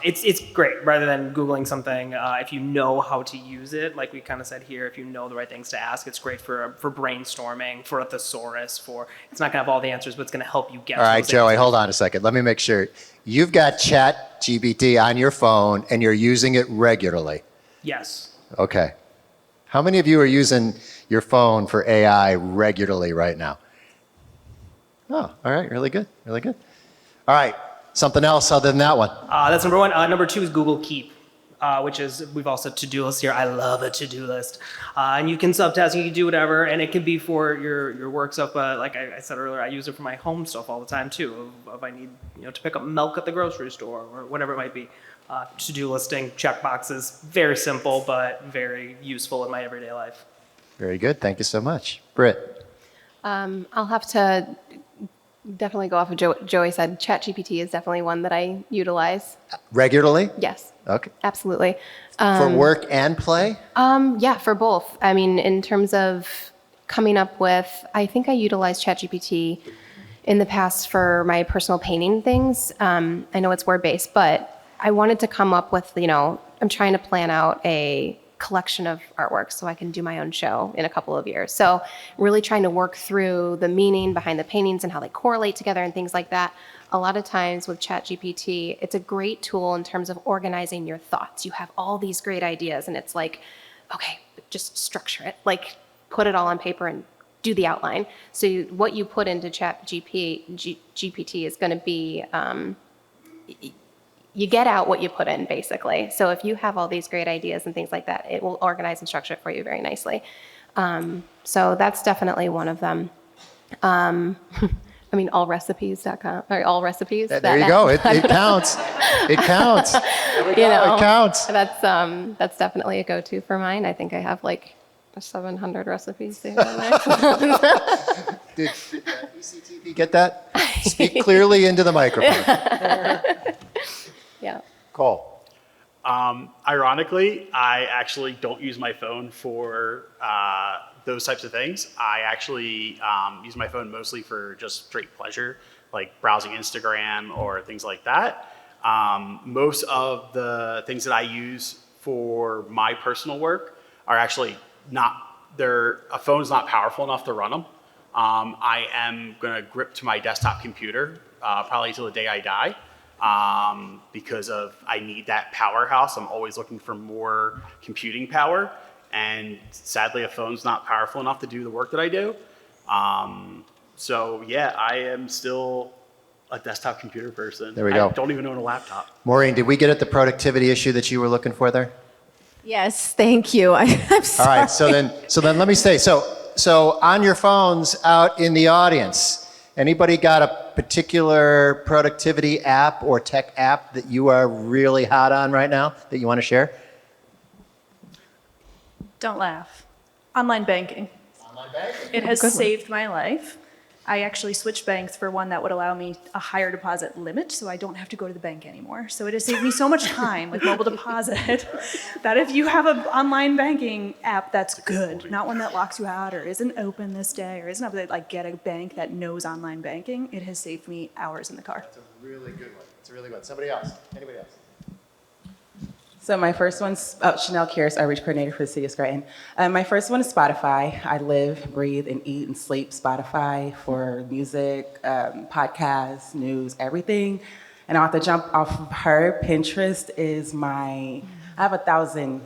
it. It's great rather than Googling something. If you know how to use it, like we kind of said here, if you know the right things to ask, it's great for brainstorming, for a thesaurus, it's not going to have all the answers, but it's going to help you get All right, those Joey, answers. hold on a second. Let me make sure. You've got ChatGPT on your phone and you're using it regularly. Yes. Okay. How many of you are using your phone for AI regularly right now? Oh, all right, really good, really good. All right, something else other than that one. That's number 1. Number 2 is Google Keep. which is, we've all said to-do list here. I love a to-do list. And you can subtask, you can do whatever, and it can be for your work stuff. But like I said earlier, I use it for my home stuff all the time too. If I need, to pick up milk at the grocery store or whatever it might be. To-do listing, check boxes, very simple, but very useful in my everyday life. Very good. Thank you so much. Britt. I'll have to definitely go off of Joey said. ChatGPT is definitely one that I utilize. Regularly? Yes, Okay. absolutely. For work and play? Yeah, for both. I mean, in terms of coming up with, I think I utilized ChatGPT in the past for my personal painting things. I know it's word-based, but I wanted to come up with, I'm trying to plan out a collection of artwork so I can do my own show in a couple of years. So really trying to work through the meaning behind the paintings and how they correlate together and things like that. A lot of times with ChatGPT, it's a great tool in terms of organizing your thoughts. You have all these great ideas and it's like, okay, just structure it. Like put it all on paper and do the outline. So what you put into GPT is going to be, you get out what you put in, basically. So if you have all these great ideas and things like that, it will organize and structure it for you very nicely. So that's definitely one of them. I mean, allrecipes.com, or all recipes. There you go. It counts. It counts. It counts. That's definitely a go-to for mine. I think I have like 700 recipes saved on there. Did ECTV get that? Speak clearly into the microphone. Yeah. Cole. Ironically, I actually don't use my phone for those types of things. I actually use my phone mostly for just straight pleasure, like browsing Instagram or things like that. Most of the things that I use for my personal work are actually a phone's not powerful enough to run them. I am going to grip to my desktop computer probably till the day I die. Because I need that powerhouse. I'm always looking for more computing power. And sadly, a phone's not powerful enough to do the work that I do. So yeah, I am still a desktop computer person. There we go. I don't even own a laptop. Maureen, did we get at the productivity issue that you were looking for there? Yes, thank you. I'm All right, so then let me say, so on your phones out in the audience, anybody got a particular productivity app or tech app that you are really hot on right now that you want to share? Don't laugh. Online banking. Online banking. It has saved my life. I actually switched banks for one that would allow me a higher deposit limit, so I don't have to go to the bank anymore. So it has saved me so much time with mobile deposit that if you have an online banking app that's good, not one that locks you out or isn't open this day or isn't up, like get a bank that knows online banking, it has saved me hours in the car. That's a really good one. It's a really good one. Somebody else? Anybody else? So my first one's Chanel Kears, Outreach Coordinator for the City of Scranton. My first one is Spotify. I live, breathe, and eat and sleep Spotify for music, podcasts, news, everything. And I'll have to jump off of her. Pinterest is I have 1,000,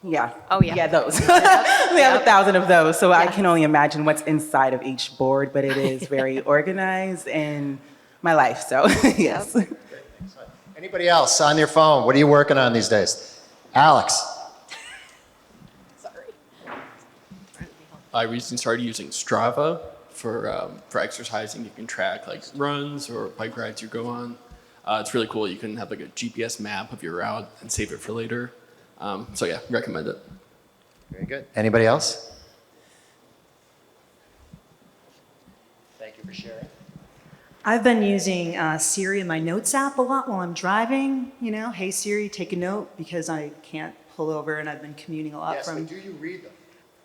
yeah. Oh, yeah. Yeah, those. We have 1,000 of those, so I can only imagine what's inside of each board, but it is very organized in my life, so yes. Anybody else on your phone? What are you working on these days? Alex. I recently started using Strava for exercising. You can track like runs or bike rides you go on. It's really cool. You can have like a GPS map of your route and save it for later. So yeah, recommend it. Very good. Anybody else? Thank you for sharing. I've been using Siri in my Notes app a lot while I'm driving. Hey Siri, take a note, because I can't pull over and I've been commuting a lot Yes, from. but do you read them?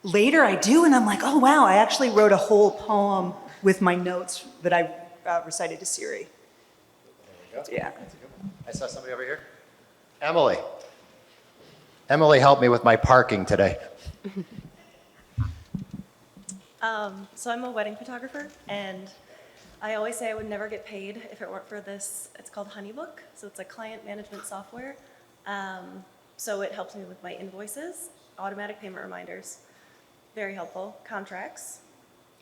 Later I do, and I'm like, oh wow, I actually wrote a whole poem with my notes that I recited to Siri. There we go. Yeah. That's a good one. I saw somebody over here. Emily. Emily helped me with my parking today. So I'm a wedding photographer, and I always say I would never get paid if it weren't for this. It's called Honeybook, so it's a client management software. So it helps me with my invoices, automatic payment reminders, very helpful, contracts,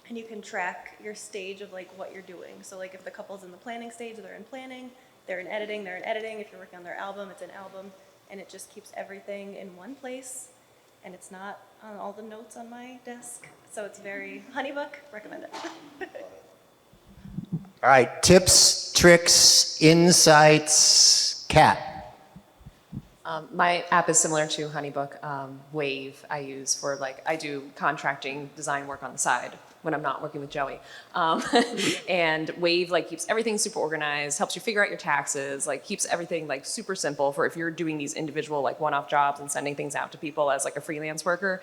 and you can track your stage of what you're doing. So if the couple's in the planning stage, they're in planning. they're in editing, they're in editing. If you're working on their album, it's an album. And it just keeps everything in one place. And it's not on all the notes on my desk. So it's very HoneyBook, recommend it. All right, tips, tricks, insights, Kat. My app is similar to HoneyBook. Wave I use for I do contracting design work on the side when I'm not working with Joey. And Wave keeps everything super organized, helps you figure out your taxes, keeps everything super simple for if you're doing these individual one-off jobs and sending things out to people as a freelance worker.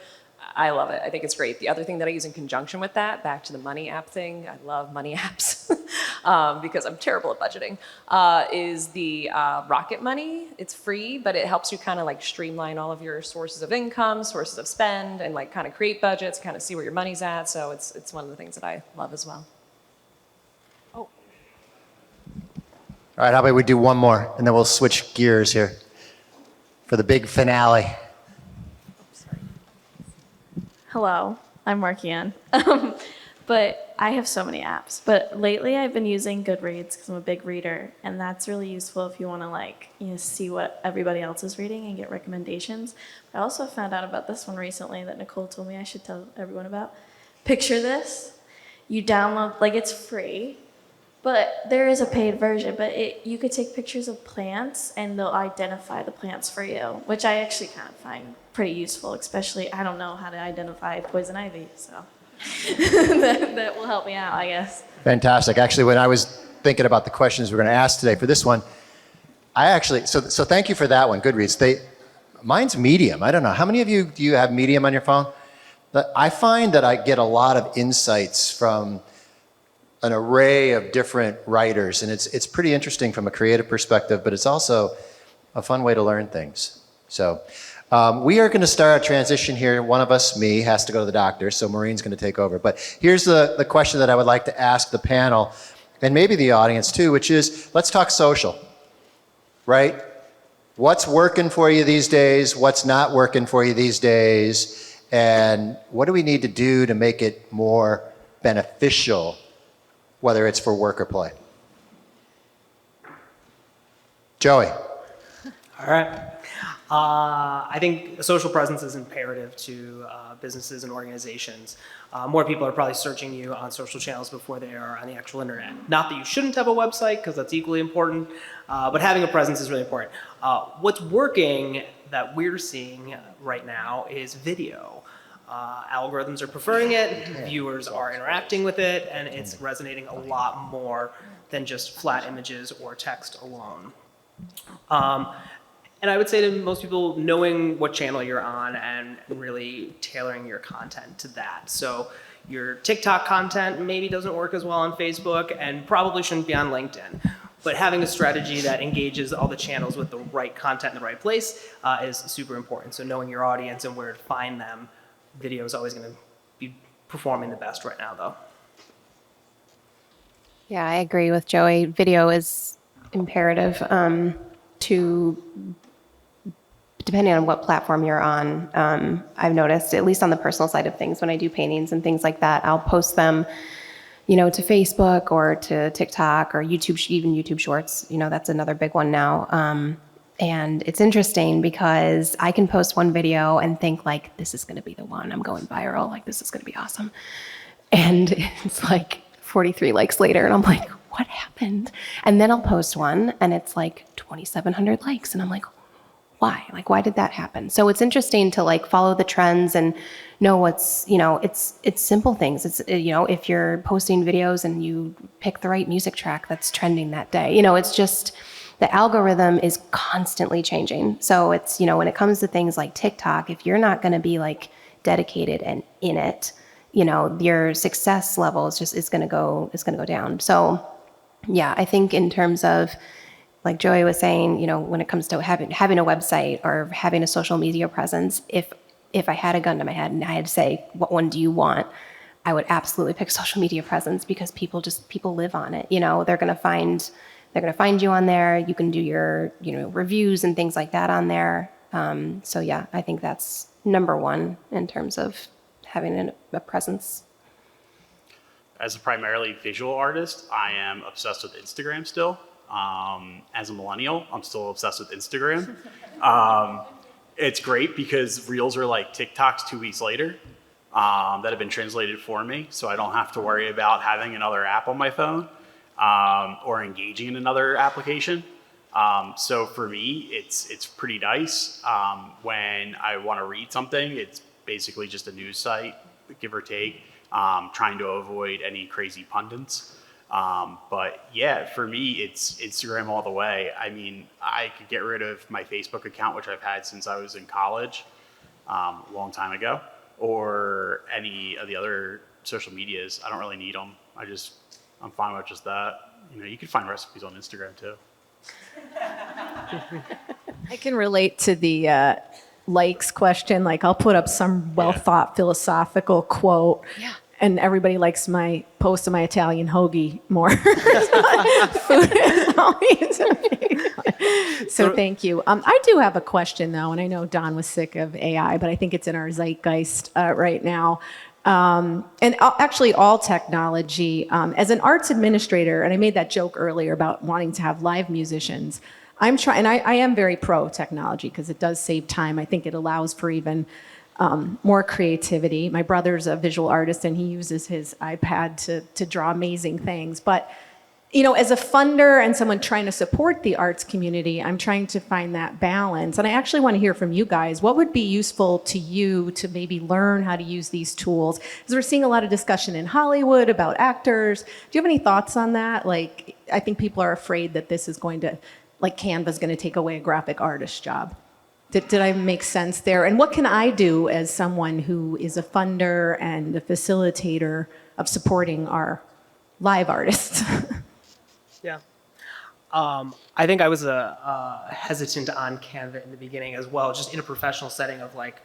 I love it. I think it's great. The other thing that I use in conjunction with that, back to the money app thing, I love money apps because I'm terrible at budgeting, is the Rocket Money. It's free, but it helps you kind of streamline all of your sources of income, sources of spend, and kind of create budgets, kind of see where your money's at. So it's one of the things that I love as well. All right, how about we do one more, and then we'll switch gears here for the big finale. Hello, I'm Markian. But I have so many apps. But lately I've been using Goodreads because I'm a big reader, and that's really useful if you want to see what everybody else is reading and get recommendations. I also found out about this one recently that Nicole told me I should tell everyone about. Picture this. You download, it's free, but there is a paid version, but you could take pictures of plants and they'll identify the plants for you, which I actually kind of find pretty useful, especially I don't know how to identify poison ivy, so that will help me out, I guess. Fantastic. Actually, when I was thinking about the questions we're going to ask today for this one, so thank you for that one, Goodreads. Mine's Medium. I don't know. How many of you do you have Medium on your phone? I find that I get a lot of insights from an array of different writers, and it's pretty interesting from a creative perspective, but it's also a fun way to learn things. So we are going to start a transition here. One of us, me, has to go to the doctor, so Maureen's going to take over. But here's the question that I would like to ask the panel, and maybe the audience too, which is, let's talk social, right? What's working for you these days? What's not working for you these days? And what do we need to do to make it more beneficial, whether it's for work or play? Joey. All right. I think a social presence is imperative to businesses and organizations. More people are probably searching you on social channels before they are on the actual internet. Not that you shouldn't have a website, because that's equally important, but having a presence is really important. What's working that we're seeing right now is video. Algorithms are preferring it, viewers are interacting with it, and it's resonating a lot more than just flat images or text alone. And I would say to most people, knowing what channel you're on and really tailoring your content to that. So your TikTok content maybe doesn't work as well on Facebook and probably shouldn't be on LinkedIn. But having a strategy that engages all the channels with the right content in the right place is super important. So knowing your audience and where to find them, video is always going to be performing the best right now, though. Yeah, I agree with Joey. Video is imperative depending on what platform you're on. I've noticed, at least on the personal side of things, when I do paintings and things like that, I'll post them, to Facebook or to TikTok or YouTube, even YouTube Shorts. That's another big one now. And it's interesting because I can post one video and think this is going to be the one. I'm going viral. This is going to be awesome. And it's 43 likes later, and I'm like, what happened? And then I'll post one, and it's 2,700 likes, and I'm like, why? Why did that happen? So it's interesting to follow the trends and know what's, it's simple things. It's, if you're posting videos and you pick the right music track that's trending that day, it's just, the algorithm is constantly changing. So it's, when it comes to things like TikTok, if you're not going to be dedicated and in it, your success level is going to go down. So yeah, I think in terms of, like Joey was saying, when it comes to having a website or having a social media presence, if I had a gun to my head and I had to say, what one do you want? I would absolutely pick social media presence because people live on it. They're going to find you on there. You can do your, reviews and things like that on there. So yeah, I think that's number one in terms of having a presence. As a primarily visual artist, I am obsessed with Instagram still. As a millennial, I'm still obsessed with Instagram. It's great because Reels are like TikToks 2 weeks later that have been translated for me, so I don't have to worry about having another app on my phone or engaging in another application. So for me, it's pretty nice. When I want to read something, it's basically just a news site, give or take, trying to avoid any crazy pundits. But yeah, for me, it's Instagram all the way. I mean, I could get rid of my Facebook account, which I've had since I was in college, a long time ago, or any of the other social medias. I don't really need them. I'm fine with just that. You know, you can find recipes on Instagram too. I can relate to the likes question. Like, I'll put up some well-thought philosophical quote, and everybody likes my post of my Italian hoagie more. Food is always a So thank you. I do have a question, though, and I know Don was sick of AI, but I think it's in our zeitgeist right now. Actually, all technology. As an arts administrator, and I made that joke earlier about wanting to have live musicians, I'm trying, and I am very pro technology because it does save time. I think it allows for even more creativity. My brother's a visual artist, and he uses his iPad to draw amazing things. But you know, as a funder and someone trying to support the arts community, I'm trying to find that balance. And I actually want to hear from you guys. What would be useful to you to maybe learn how to use these tools? Because we're seeing a lot of discussion in Hollywood about actors. Do you have any thoughts on that? Like, I think people are afraid that this is going to, like Canva's going to take away a graphic artist's job. Did I make sense there? And what can I do as someone who is a funder and a facilitator of supporting our live artists? Yeah. I think I was hesitant on Canva in the beginning as well, just in a professional setting of like,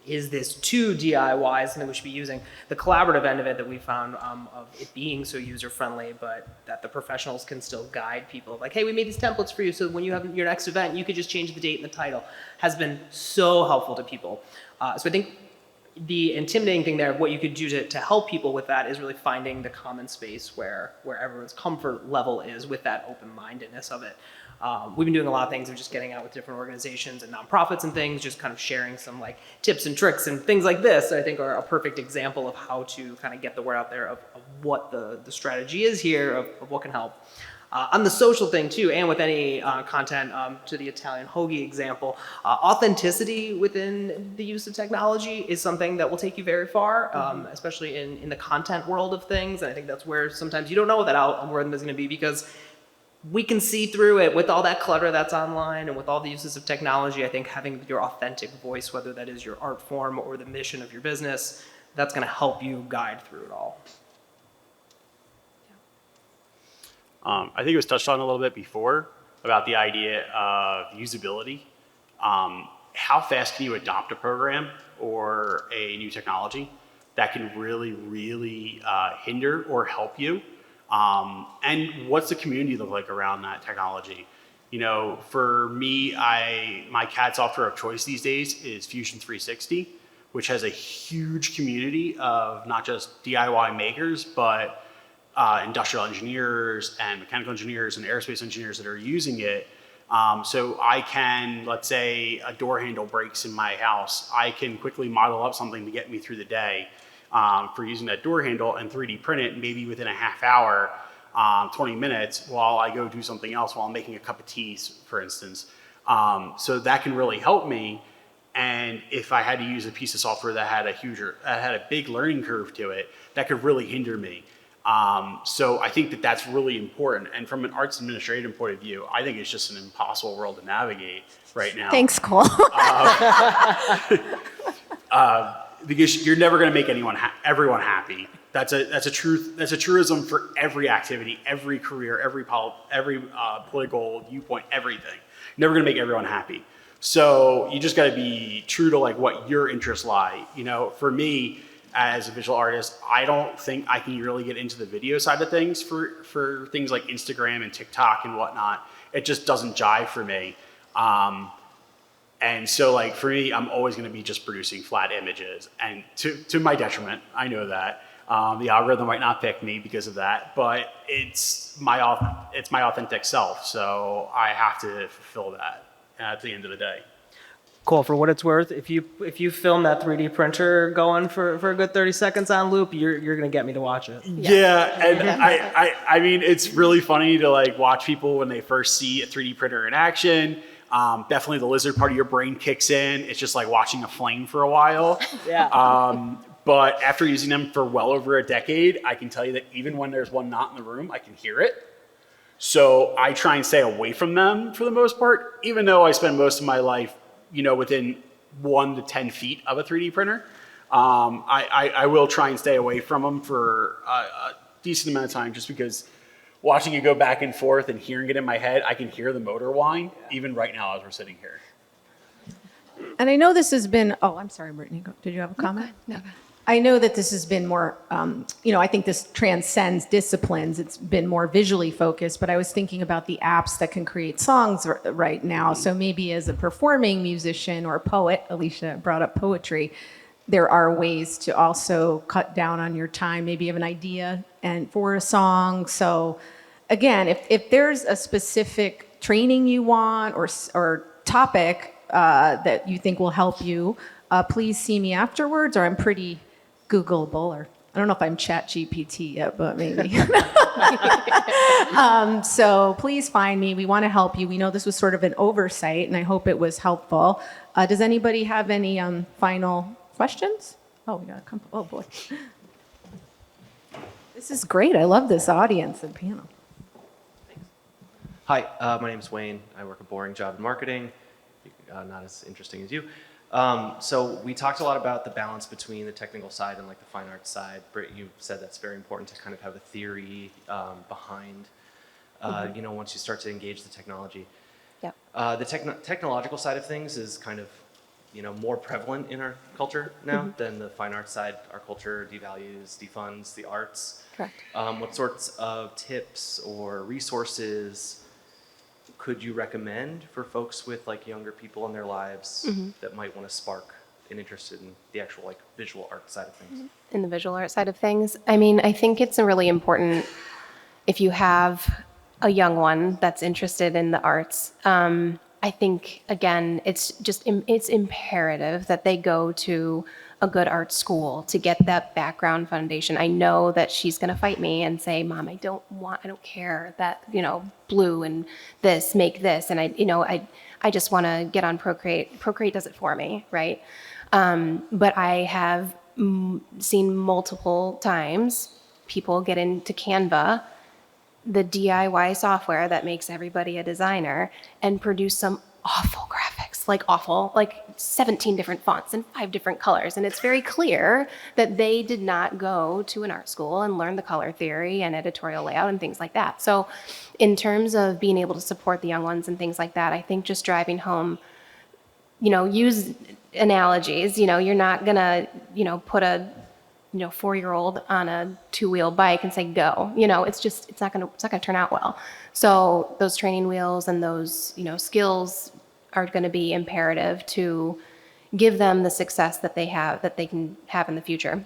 is this too DIY, something we should be using? The collaborative end of it that we found of it being so user-friendly, but that the professionals can still guide people. Like, hey, we made these templates for you, so when you have your next event, you could just change the date and the title, has been so helpful to people. So I think the intimidating thing there, what you could do to help people with that is really finding the common space where everyone's comfort level is with that open-mindedness of it. We've been doing a lot of things of just getting out with different organizations and nonprofits and things, just kind of sharing some like tips and tricks and things like this that I think are a perfect example of how to kind of get the word out there of what the strategy is here, of what can help. On the social thing too, and with any content, to the Italian hoagie example, authenticity within the use of technology is something that will take you very far, especially in the content world of things. And I think that's where sometimes you don't know what that algorithm is going to be, because we can see through it with all that clutter that's online and with all the uses of technology. I think having your authentic voice, whether that is your art form or the mission of your business, that's going to help you guide through it all. I think it was touched on a little bit before about the idea of usability. How fast can you adopt a program or a new technology that can really, really hinder or help you? And what's the community look like around that technology? You know, for me, my CAD software of choice these days is Fusion 360, which has a huge community of not just DIY makers, but industrial engineers and mechanical engineers and aerospace engineers that are using it. So I can, let's say a door handle breaks in my house, I can quickly model up something to get me through the day for using that door handle and 3D print it maybe within a half hour, 20 minutes while I go do something else while I'm making a cup of tea, for instance. So that can really help me. And if I had to use a piece of software that had a big learning curve to it, that could really hinder me. So I think that that's really important. And from an arts administrative point of view, I think it's just an impossible world to navigate right now. Thanks, Cole. Because you're never going to make everyone happy. That's a truism for every activity, every career, every political viewpoint, everything. You're never going to make everyone happy. So you just got to be true to like what your interests lie. You know, for me, as a visual artist, I don't think I can really get into the video side of things for things like Instagram and TikTok and whatnot. It just doesn't jive for me. And so like for me, I'm always going to be just producing flat images, and to my detriment, I know that. The algorithm might not pick me because of that, but it's my authentic self, so I have to fulfill that at the end of the day. Cool. For what it's worth, if you film that 3D printer going for a good 30 seconds on loop, you're gonna get me to watch it. Yeah, and I mean, it's really funny to like watch people when they first see a 3D printer in action. Definitely the lizard part of your brain kicks in. It's just like watching a flame for a while. Yeah. But after using them for well over a decade, I can tell you that even when there's one not in the room, I can hear it. So I try and stay away from them for the most part, even though I spend most of my life, within 1 to 10 feet of a 3D printer. I will try and stay away from them for a decent amount of time, just because watching it go back and forth and hearing it in my head, I can hear the motor whine, even right now as we're sitting here. And I know this has been, I'm sorry, Brittany, did you have a comment? No. I know that this has been more, I think this transcends disciplines. It's been more visually focused, but I was thinking about the apps that can create songs right now. So maybe as a performing musician or poet, Alicia brought up poetry, there are ways to also cut down on your time. Maybe you have an idea and for a song. So again, if there's a specific training you want or topic that you think will help you, please see me afterwards, or I'm pretty Googleable, or I don't know if I'm Chat GPT yet, but maybe. So please find me. We want to help you. We know this was sort of an oversight, and I hope it was helpful. Does anybody have any final questions? Oh, we got a couple. Oh, boy. This is great. I love this audience and panel. Hi, my name is Wayne. I work a boring job in marketing, not as interesting as you. So we talked a lot about the balance between the technical side and like the fine arts side. Britt, you said that's very important to kind of have a theory behind, once you start to engage the technology. Yeah. The technological side of things is kind of, more prevalent in our culture now than the fine arts side. Our culture devalues, defunds the arts. Correct. What sorts of tips or resources could you recommend for folks with like younger people in their lives that might want to spark an interest in the actual like visual art side of things? In the visual art side of things, I mean, I think it's a really important, if you have a young one that's interested in the arts, I think, again, it's imperative that they go to a good art school to get that background foundation. I know that she's going to fight me and say, Mom, I don't care that, blue and this, make this. And I just want to get on Procreate. Procreate does it for me, right? But I have seen multiple times people get into Canva, the DIY software that makes everybody a designer, and produce some awful graphics, like 17 different fonts and 5 different colors. And it's very clear that they did not go to an art school and learn the color theory and editorial layout and things like that. So in terms of being able to support the young ones and things like that, I think just driving home, use analogies. You're not gonna, put a 4-year-old on a 2-wheel bike and say go. It's not gonna turn out well. So those training wheels and those skills are going to be imperative to give them the success that they can have in the future.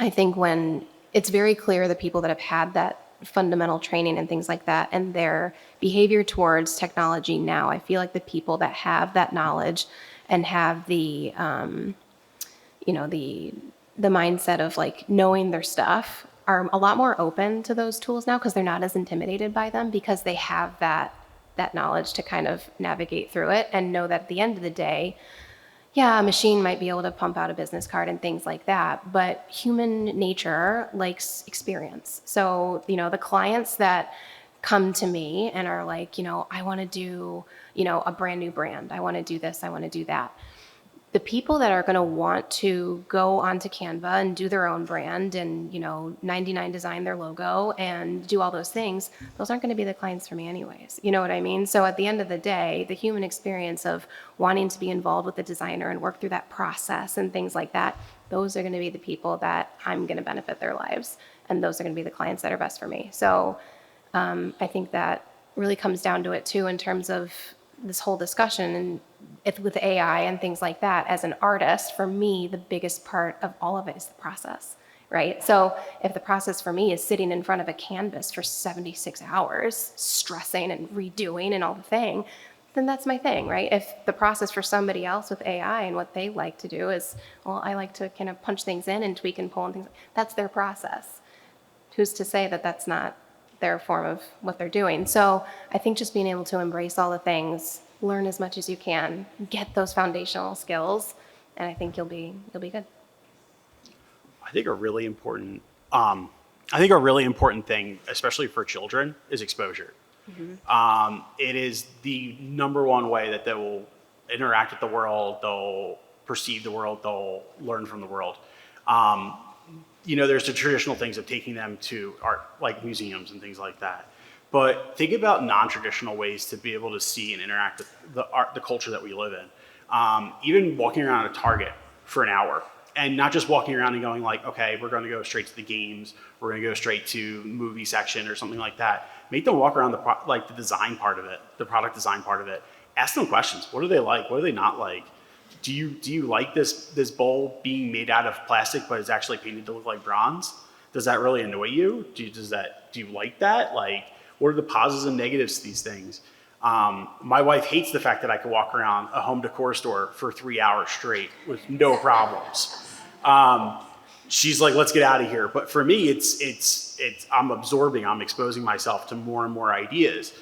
I think when it's very clear the people that have had that fundamental training and things like that and their behavior towards technology now, I feel like the people that have that knowledge and have the the mindset of like knowing their stuff are a lot more open to those tools now because they're not as intimidated by them because they have that knowledge to kind of navigate through it and know that at the end of the day, yeah, a machine might be able to pump out a business card and things like that, but human nature likes experience. So, the clients that come to me and are like, I want to do, a brand new brand. I want to do this. I want to do that. The people that are going to want to go onto Canva and do their own brand and, 99 design their logo and do all those things, those aren't going to be the clients for me anyways. You know what I mean? So at the end of the day, the human experience of wanting to be involved with the designer and work through that process and things like that, those are going to be the people that I'm going to benefit their lives. And those are going to be the clients that are best for me. So I think that really comes down to it too, in terms of this whole discussion and with AI and things like that. As an artist, for me, the biggest part of all of it is the process, right? So if the process for me is sitting in front of a canvas for 76 hours, stressing and redoing and all the thing, then that's my thing, right? If the process for somebody else with AI and what they like to do is, well, I like to kind of punch things in and tweak and pull and things, that's their process. Who's to say that that's not their form of what they're doing? So I think just being able to embrace all the things, learn as much as you can, get those foundational skills, and I think you'll be good. I think a really important thing, especially for children, is exposure. It is the number one way that they will interact with the world, they'll perceive the world, they'll learn from the world. There's the traditional things of taking them to art, like museums and things like that. But think about non-traditional ways to be able to see and interact with the culture that we live in. Even walking around a Target for an hour, and not just walking around and going like, okay, we're going to go straight to the games, we're going to go straight to movie section or something like that. Make them walk around the design part of it, the product design part of it. Ask them questions. What do they like? What do they not like? Do you like this bowl being made out of plastic but it's actually painted to look like bronze? Does that really annoy you? Do you like that? Like, what are the positives and negatives to these things? My wife hates the fact that I could walk around a home decor store for 3 hours straight with no problems. She's like, let's get out of here. But for me, I'm absorbing, I'm exposing myself to more and more ideas.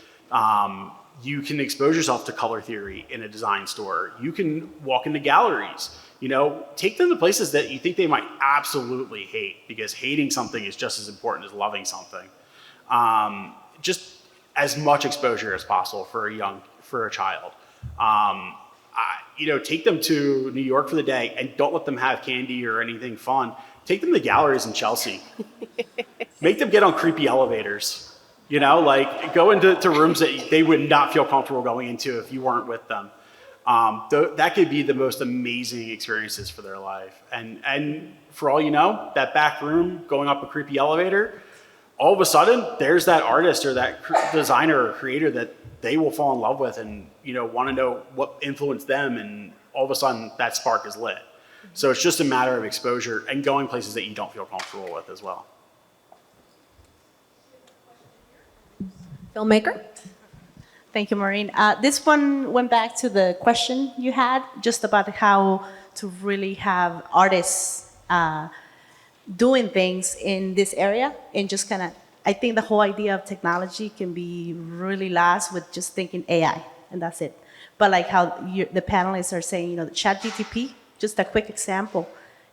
You can expose yourself to color theory in a design store. You can walk into galleries, take them to places that you think they might absolutely hate, because hating something is just as important as loving something. Just as much exposure as possible for a child. Take them to New York for the day and don't let them have candy or anything fun. Take them to galleries in Chelsea. Make them get on creepy elevators. Go into rooms that they would not feel comfortable going into if you weren't with them. That could be the most amazing experiences for their life. And for all you know, that back room going up a creepy elevator, all of a sudden, there's that artist or that designer or creator that they will fall in love with and want to know what influenced them, and all of a sudden that spark is lit. So it's just a matter of exposure and going places that you don't feel comfortable with as well. Filmmaker? Thank you, Maureen. This one went back to the question you had just about how to really have artists doing things in this area, and just kind of, I think the whole idea of technology can be really lost with just thinking AI, and that's it. But like how the panelists are saying, the ChatGPT, just a quick example,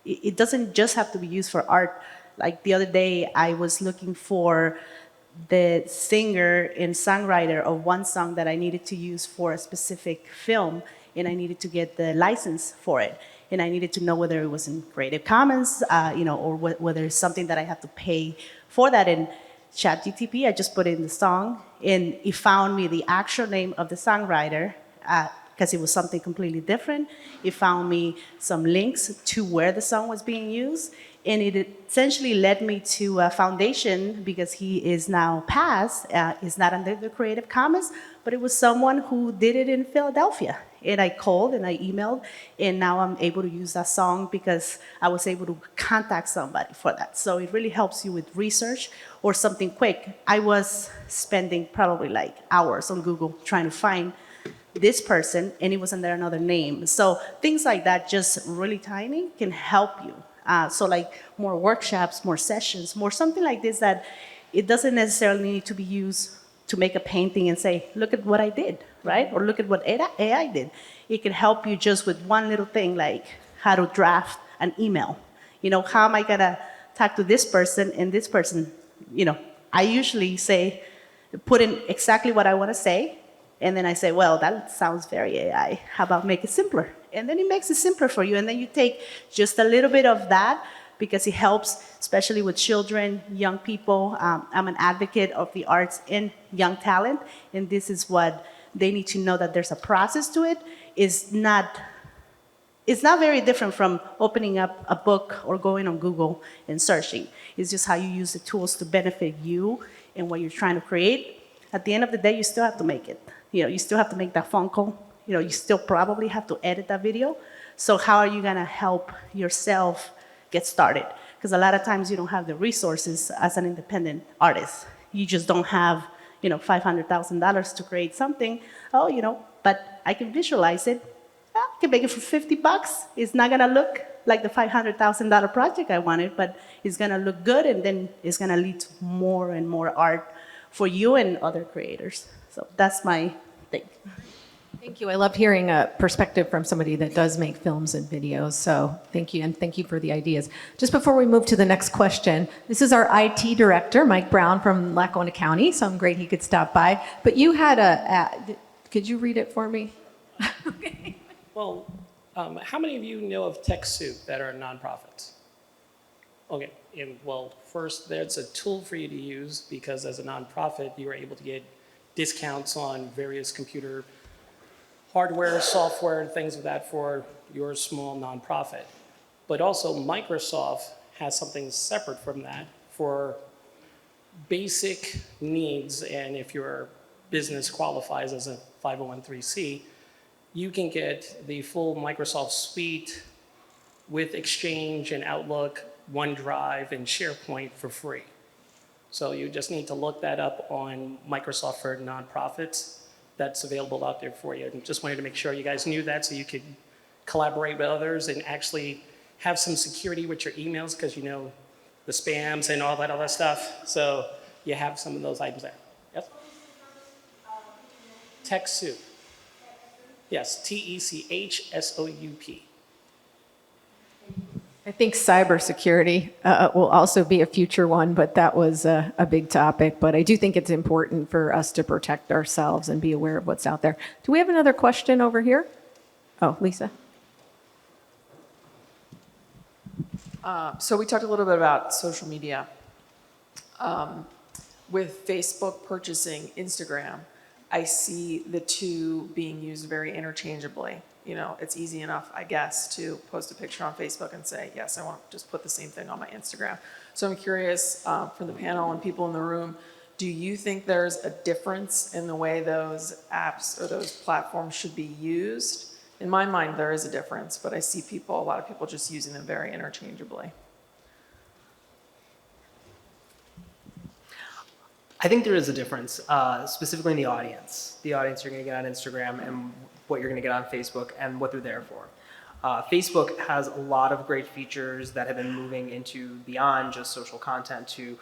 it doesn't just have to be used for art. Like the other day, I was looking for the singer and songwriter of one song that I needed to use for a specific film, and I needed to get the license for it. And I needed to know whether it was in Creative Commons, or whether it's something that I have to pay for that. In ChatGPT, I just put in the song, and it found me the actual name of the songwriter, because it was something completely different. It found me some links to where the song was being used, and it essentially led me to a foundation, because he is now passed, is not under the Creative Commons, but it was someone who did it in Philadelphia. And I called and I emailed, and now I'm able to use that song because I was able to contact somebody for that. So it really helps you with research or something quick. I was spending probably like hours on Google trying to find this person, and it was under another name. So things like that, just really tiny, can help you. So like more workshops, more sessions, more something like this, that it doesn't necessarily need to be used to make a painting and say, look at what I did, right? Or look at what AI did. It can help you just with one little thing, like how to draft an email. How am I gonna talk to this person and this person? I usually say, put in exactly what I wanna say, and then I say, well, that sounds very AI. How about make it simpler? And then it makes it simpler for you. And then you take just a little bit of that, because it helps, especially with children, young people. I'm an advocate of the arts and young talent, and this is what they need to know, that there's a process to it. It's not very different from opening up a book or going on Google and searching. It's just how you use the tools to benefit you and what you're trying to create. At the end of the day, you still have to make it. You still have to make that phone call. You still probably have to edit that video. So how are you gonna help yourself get started? because a lot of times you don't have the resources as an independent artist. You just don't have, $500,000 to create something. But I can visualize it. I can make it for $50. It's not gonna look like the $500,000 project I wanted, but it's gonna look good, and then it's gonna lead to more and more art for you and other creators. So that's my thing. Thank you. I love hearing a perspective from somebody that does make films and videos. So thank you, and thank you for the ideas. Just before we move to the next question, this is our IT director, Mike Brown from Lackawanna County. So I'm great he could stop by. But you had could you read it for me? Well, how many of you know of TechSoup that are nonprofits? Okay, well, first, there's a tool for you to use because as a nonprofit, you are able to get discounts on various computer hardware, software, things of that for your small nonprofit. But also, Microsoft has something separate from that for basic needs, and if your business qualifies as a 501(c), you can get the full Microsoft suite with Exchange and Outlook, OneDrive, and SharePoint for free. So you just need to look that up on Microsoft for Nonprofits. That's available out there for you. And just wanted to make sure you guys knew that so you could collaborate with others and actually have some security with your emails, because the spams and all that other stuff. So you have some of those items there. Yes? TechSoup. Yes, TechSoup. I think cybersecurity will also be a future one, but that was a big topic. But I do think it's important for us to protect ourselves and be aware of what's out there. Do we have another question over here? Oh, Lisa. So we talked a little bit about social media. With Facebook purchasing Instagram, I see the two being used very interchangeably. It's easy enough, I guess, to post a picture on Facebook and say, yes, I want to just put the same thing on my Instagram. So I'm curious from the panel and people in the room, do you think there's a difference in the way those apps or those platforms should be used? In my mind, there is a difference, but I see a lot of people just using them very interchangeably. I think there is a difference, specifically in the audience. The audience you're going to get on Instagram and what you're going to get on Facebook and what they're there for. Facebook has a lot of great features that have been moving into beyond just social content to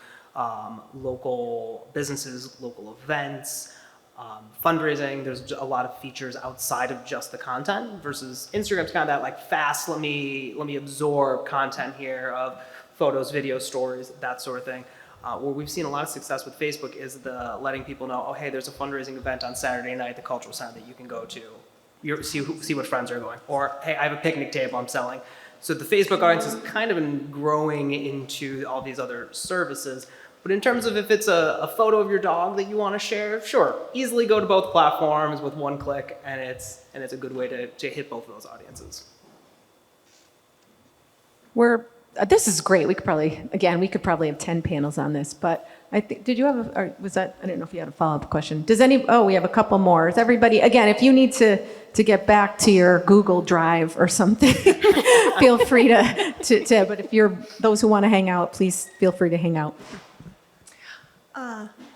local businesses, local events, fundraising. There's a lot of features outside of just the content versus Instagram's kind of that fast, let me absorb content here of photos, videos, stories, that sort of thing. Where we've seen a lot of success with Facebook is the letting people know, oh, hey, there's a fundraising event on Saturday night at the Cultural Center that you can go to. See what friends are going. Or, hey, I have a picnic table I'm selling. So the Facebook audience has kind of been growing into all these other services. But in terms of if it's a photo of your dog that you want to share, sure, easily go to both platforms with one click, and it's a good way to hit both of those audiences. This is great. We could probably have 10 panels on this, but I think, did you have, I don't know if you had a follow-up question. We have a couple more. Is everybody, again, if you need to get back to your Google Drive or something, feel free to, but if you're, those who want to hang out, please feel free to hang out.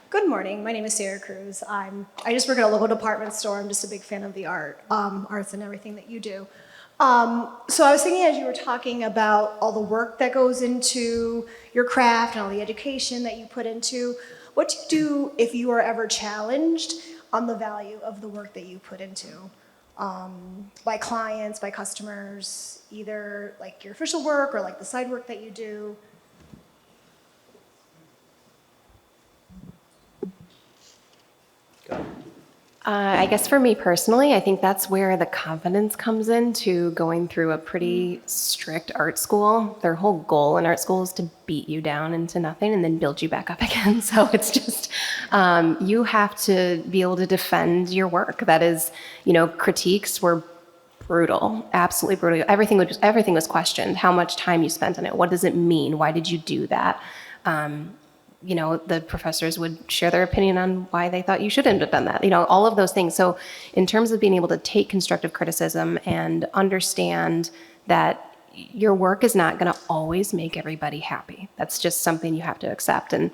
Good morning. My name is Sarah Cruz. I just work at a local department store. I'm just a big fan of the arts and everything that you do. So I was thinking as you were talking about all the work that goes into your craft and all the education that you put into, what do you do if you are ever challenged on the value of the work that you put into? By clients, by customers, either like your official work or like the side work that you do? I guess for me personally, I think that's where the confidence comes in to going through a pretty strict art school. Their whole goal in art school is to beat you down into nothing and then build you back up again. So it's just, you have to be able to defend your work. That is, critiques were brutal, absolutely brutal. Everything was questioned. How much time you spent on it? What does it mean? Why did you do that? The professors would share their opinion on why they thought you shouldn't have done that, all of those things. So in terms of being able to take constructive criticism and understand that, your work is not going to always make everybody happy. That's just something you have to accept. And,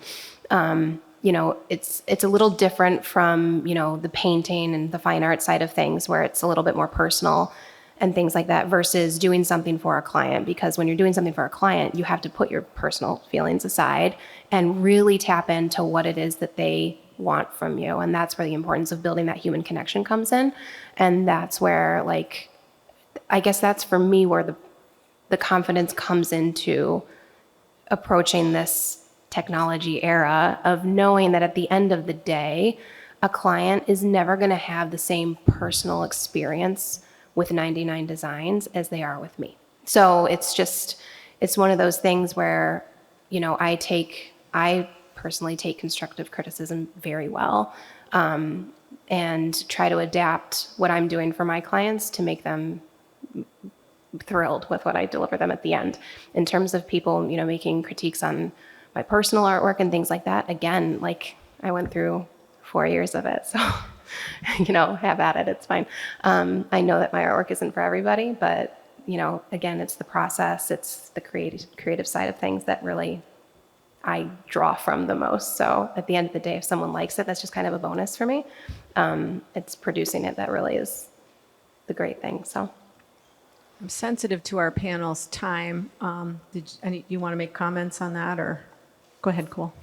you know, it's a little different from, you know, the painting and the fine art side of things where it's a little bit more personal and things like that versus doing something for a client. Because when you're doing something for a client, you have to put your personal feelings aside and really tap into what it is that they want from you. And that's where the importance of building that human connection comes in. And that's where, like, I guess that's for me where the confidence comes into approaching this technology era of knowing that at the end of the day, a client is never going to have the same personal experience with 99 Designs as they are with me. So it's one of those things where, you know, I personally take constructive criticism very well, and try to adapt what I'm doing for my clients to make them thrilled with what I deliver them at the end. In terms of people, you know, making critiques on my personal artwork and things like that, again, like I went through 4 years of it, so you know, have at it, it's fine. I know that my artwork isn't for everybody, but you know, again, it's the process, it's the creative side of things that really I draw from the most. So at the end of the day, if someone likes it, that's just kind of a bonus for me. It's producing it that really is the great thing. So I'm sensitive to our panel's time. You want to make comments on that, or go ahead, Cole?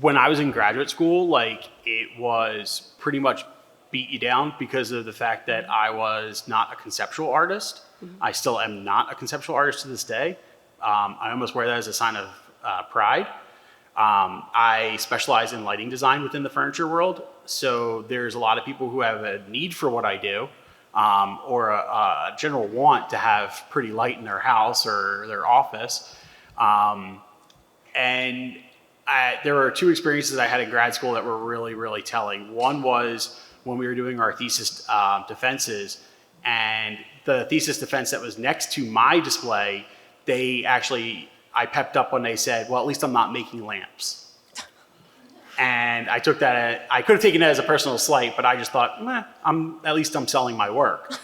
When I was in graduate school, like, it was pretty much beat you down because of the fact that I was not a conceptual artist. I still am not a conceptual artist to this day. I almost wear that as a sign of pride. I specialize in lighting design within the furniture world. So there's a lot of people who have a need for what I do, or a general want to have pretty light in their house or their office. And there were two experiences I had in grad school that were really, really telling. One was when we were doing our thesis defenses, and the thesis defense that was next to my display, I pepped up when they said, well, at least I'm not making lamps. And I took that, I could have taken it as a personal slight, but I just thought, at least I'm selling my work.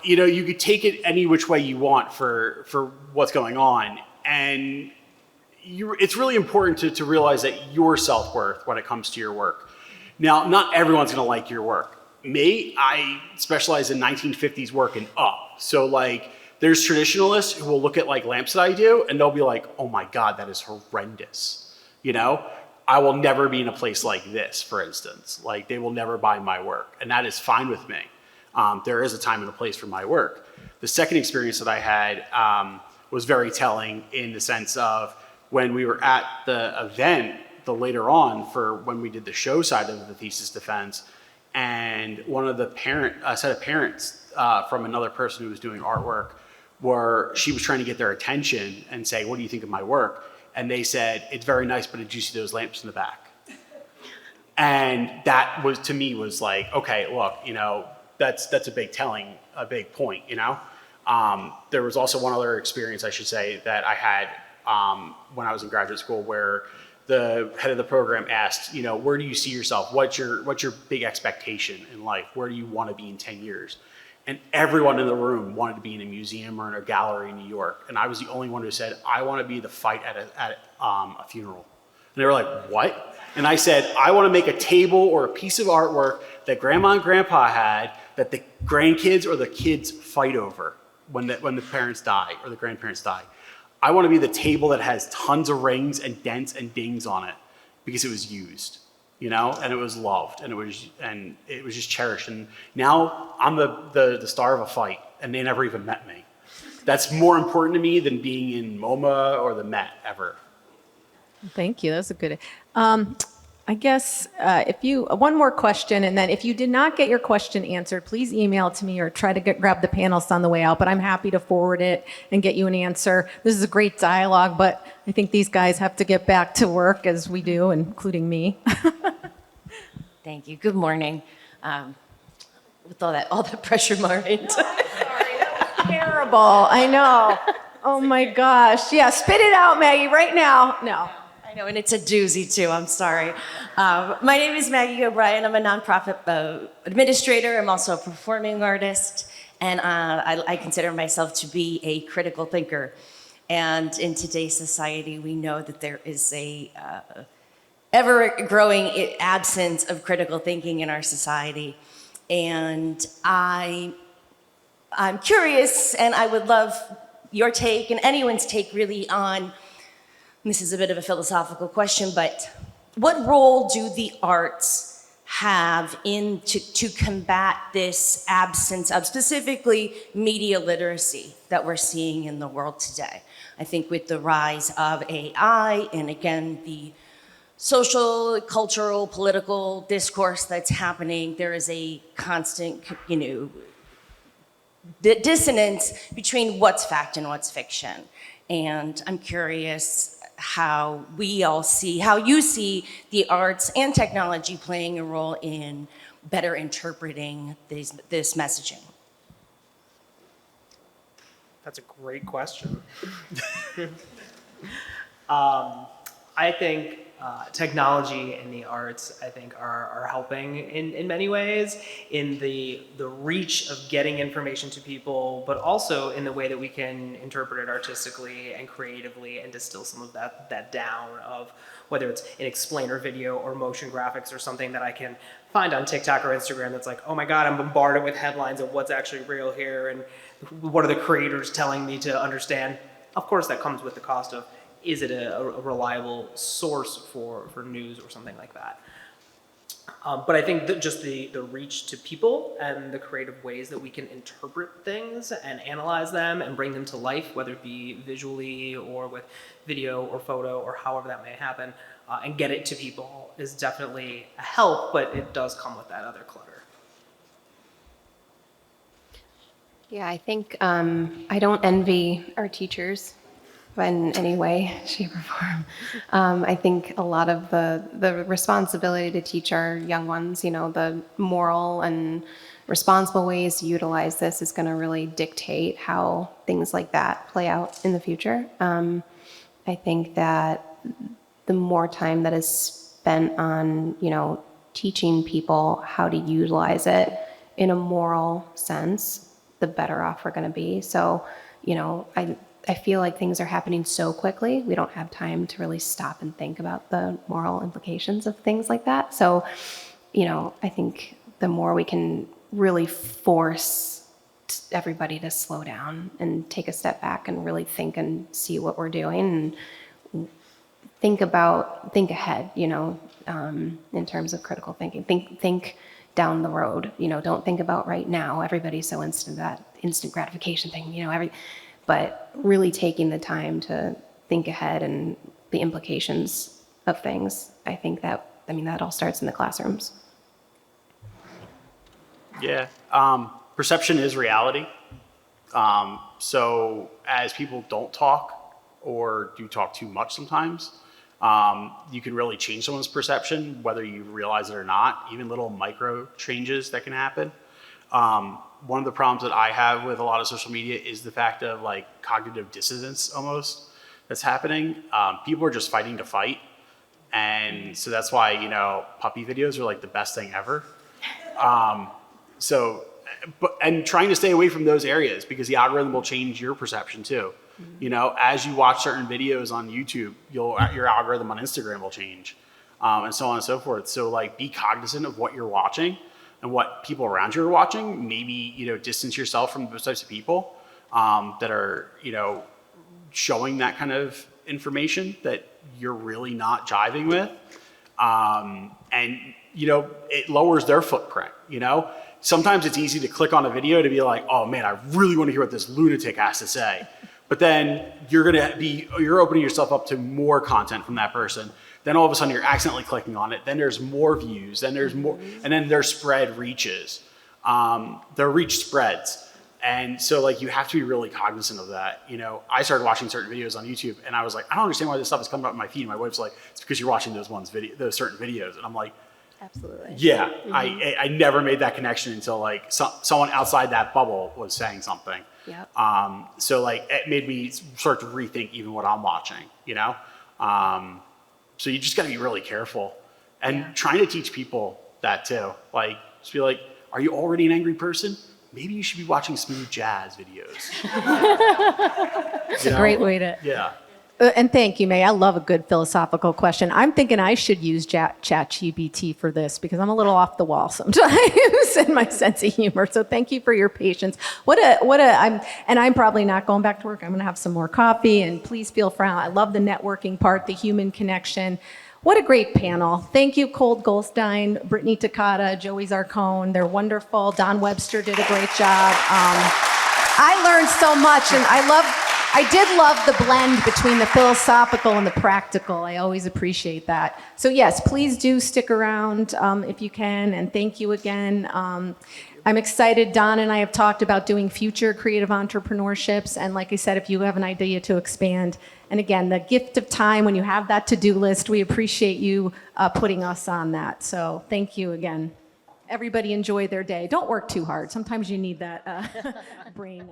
You know, you could take it any which way you want for what's going on. And it's really important to realize that your self-worth when it comes to your work. Now, not everyone's gonna like your work. Me, I specialize in 1950s work and up. So like, there's traditionalists who will look at like lamps that I do and they'll be like, oh my God, that is horrendous. You know, I will never be in a place like this, for instance. Like, they will never buy my work, and that is fine with me. There is a time and a place for my work. The second experience that I had was very telling in the sense of when we were at the event, later on for when we did the show side of the thesis defense, and one of the set of parents from another person who was doing artwork, where she was trying to get their attention and say, what do you think of my work? And they said, it's very nice, but did you see those lamps in the back? And that was, to me, was like, okay, look, you know, that's a big point, you know? There was also one other experience, I should say, that I had when I was in graduate school, where the head of the program asked, you know, where do you see yourself? What's your big expectation in life? Where do you want to be in 10 years? And everyone in the room wanted to be in a museum or in a gallery in New York. And I was the only one who said, I want to be the fight at a funeral. And they were like, what? And I said, I want to make a table or a piece of artwork that grandma and grandpa had that the grandkids or the kids fight over when the parents die or the grandparents die. I want to be the table that has tons of rings and dents and dings on it because it was used, you know, and it was loved, and it was just cherished. And now I'm the star of a fight, and they never even met me. That's more important to me than being in MoMA or the Met ever. Thank you. That's a good. I guess one more question, and then if you did not get your question answered, please email it to me or try to grab the panelists on the way out. But I'm happy to forward it and get you an answer. This is a great dialogue, but I think these guys have to get back to work, as we do, including me. Thank you. Good morning. With all the pressure, Maureen. Terrible. I know. Oh my gosh. Yeah, spit it out, Maggie, right now. No. I know, and it's a doozy too. I'm sorry. My name is Maggie O'Brien. I'm a nonprofit administrator. I'm also a performing artist, And I consider myself to be a critical thinker. And in today's society, we know that there is a ever-growing absence of critical thinking in our society. And I'm curious, and I would love your take and anyone's take really on, this is a bit of a philosophical question, but what role do the arts have to combat this absence of specifically media literacy that we're seeing in the world today? I think with the rise of AI and again, the social, cultural, political discourse that's happening, there is a constant, dissonance between what's fact and what's fiction. And I'm curious how you see the arts and technology playing a role in better interpreting this messaging. That's a great question. I think technology and the arts, I think, are helping in many ways in the reach of getting information to people, but also in the way that we can interpret it artistically and creatively and distill some of that down of whether it's an explainer video or motion graphics or something that I can find on TikTok or Instagram that's like, oh my God, I'm bombarded with headlines of what's actually real here and what are the creators telling me to understand. Of course, that comes with the cost of, is it a reliable source for news or something like that? But I think that just the reach to people and the creative ways that we can interpret things and analyze them and bring them to life, whether it be visually or with video or photo or however that may happen, and get it to people is definitely a help, but it does come with that other clutter. Yeah, I think I don't envy our teachers in any way, shape, or form. I think a lot of the responsibility to teach our young ones, the moral and responsible ways to utilize this is going to really dictate how things like that play out in the future. I think that the more time that is spent on, teaching people how to utilize it in a moral sense, the better off we're going to be. So, I feel like things are happening so quickly. We don't have time to really stop and think about the moral implications of things like that. So, I think the more we can really force everybody to slow down and take a step back and really think and see what we're doing and think ahead, in terms of critical thinking. Think down the road, don't think about right now. Everybody's so instant gratification thing, but really taking the time to think ahead and the implications of things. I think that all starts in the classrooms. Yeah, perception is reality. So as people don't talk or do talk too much sometimes, you can really change someone's perception, whether you realize it or not, even little micro changes that can happen. One of the problems that I have with a lot of social media is the fact of cognitive dissonance almost that's happening. People are just fighting to fight. And so that's why, puppy videos are the best thing ever. And trying to stay away from those areas because the algorithm will change your perception too. As you watch certain videos on YouTube, your algorithm on Instagram will change, and so on and so forth. So be cognizant of what you're watching and what people around you are watching. Maybe, distance yourself from those types of people that are, showing that kind of information that you're really not jiving with. And, it lowers their footprint, Sometimes it's easy to click on a video to be like, oh man, I really want to hear what this lunatic has to say. But then you're opening yourself up to more content from that person. Then all of a sudden you're accidentally clicking on it. Then there's more views. Then there's more, and then their spread reaches. Their reach spreads. And so you have to be really cognizant of that. I started watching certain videos on YouTube and I was like, I don't understand why this stuff is coming up in my feed. And my wife's like, it's because you're watching those certain videos. And I'm like, absolutely. Yeah, I never made that connection until someone outside that bubble was saying something. Yep. So it made me start to rethink even what I'm watching, So you just got to be really careful and trying to teach people that too. Just be like, are you already an angry person? maybe you should be watching smooth jazz videos. It's a great way to. Yeah. And thank you, May. I love a good philosophical question. I'm thinking I should use ChatGPT for this because I'm a little off the wall sometimes in my sense of humor. So thank you for your patience. I'm probably not going back to work. I'm going to have some more coffee, and please feel free. I love the networking part, the human connection. What a great panel. Thank you, Cole Goldstein, Brittany Takata, Joey Zarcone. They're wonderful. Don Webster did a great job. I learned so much, and I did love the blend between the philosophical and the practical. I always appreciate that. So yes, please do stick around if you can, and thank you again. I'm excited. Don and I have talked about doing future creative entrepreneurships, and like I said, if you have an idea to expand, and again, the gift of time when you have that to-do list, we appreciate you putting us on that. So thank you again. Everybody enjoy their day. Don't work too hard. Sometimes you need that brain.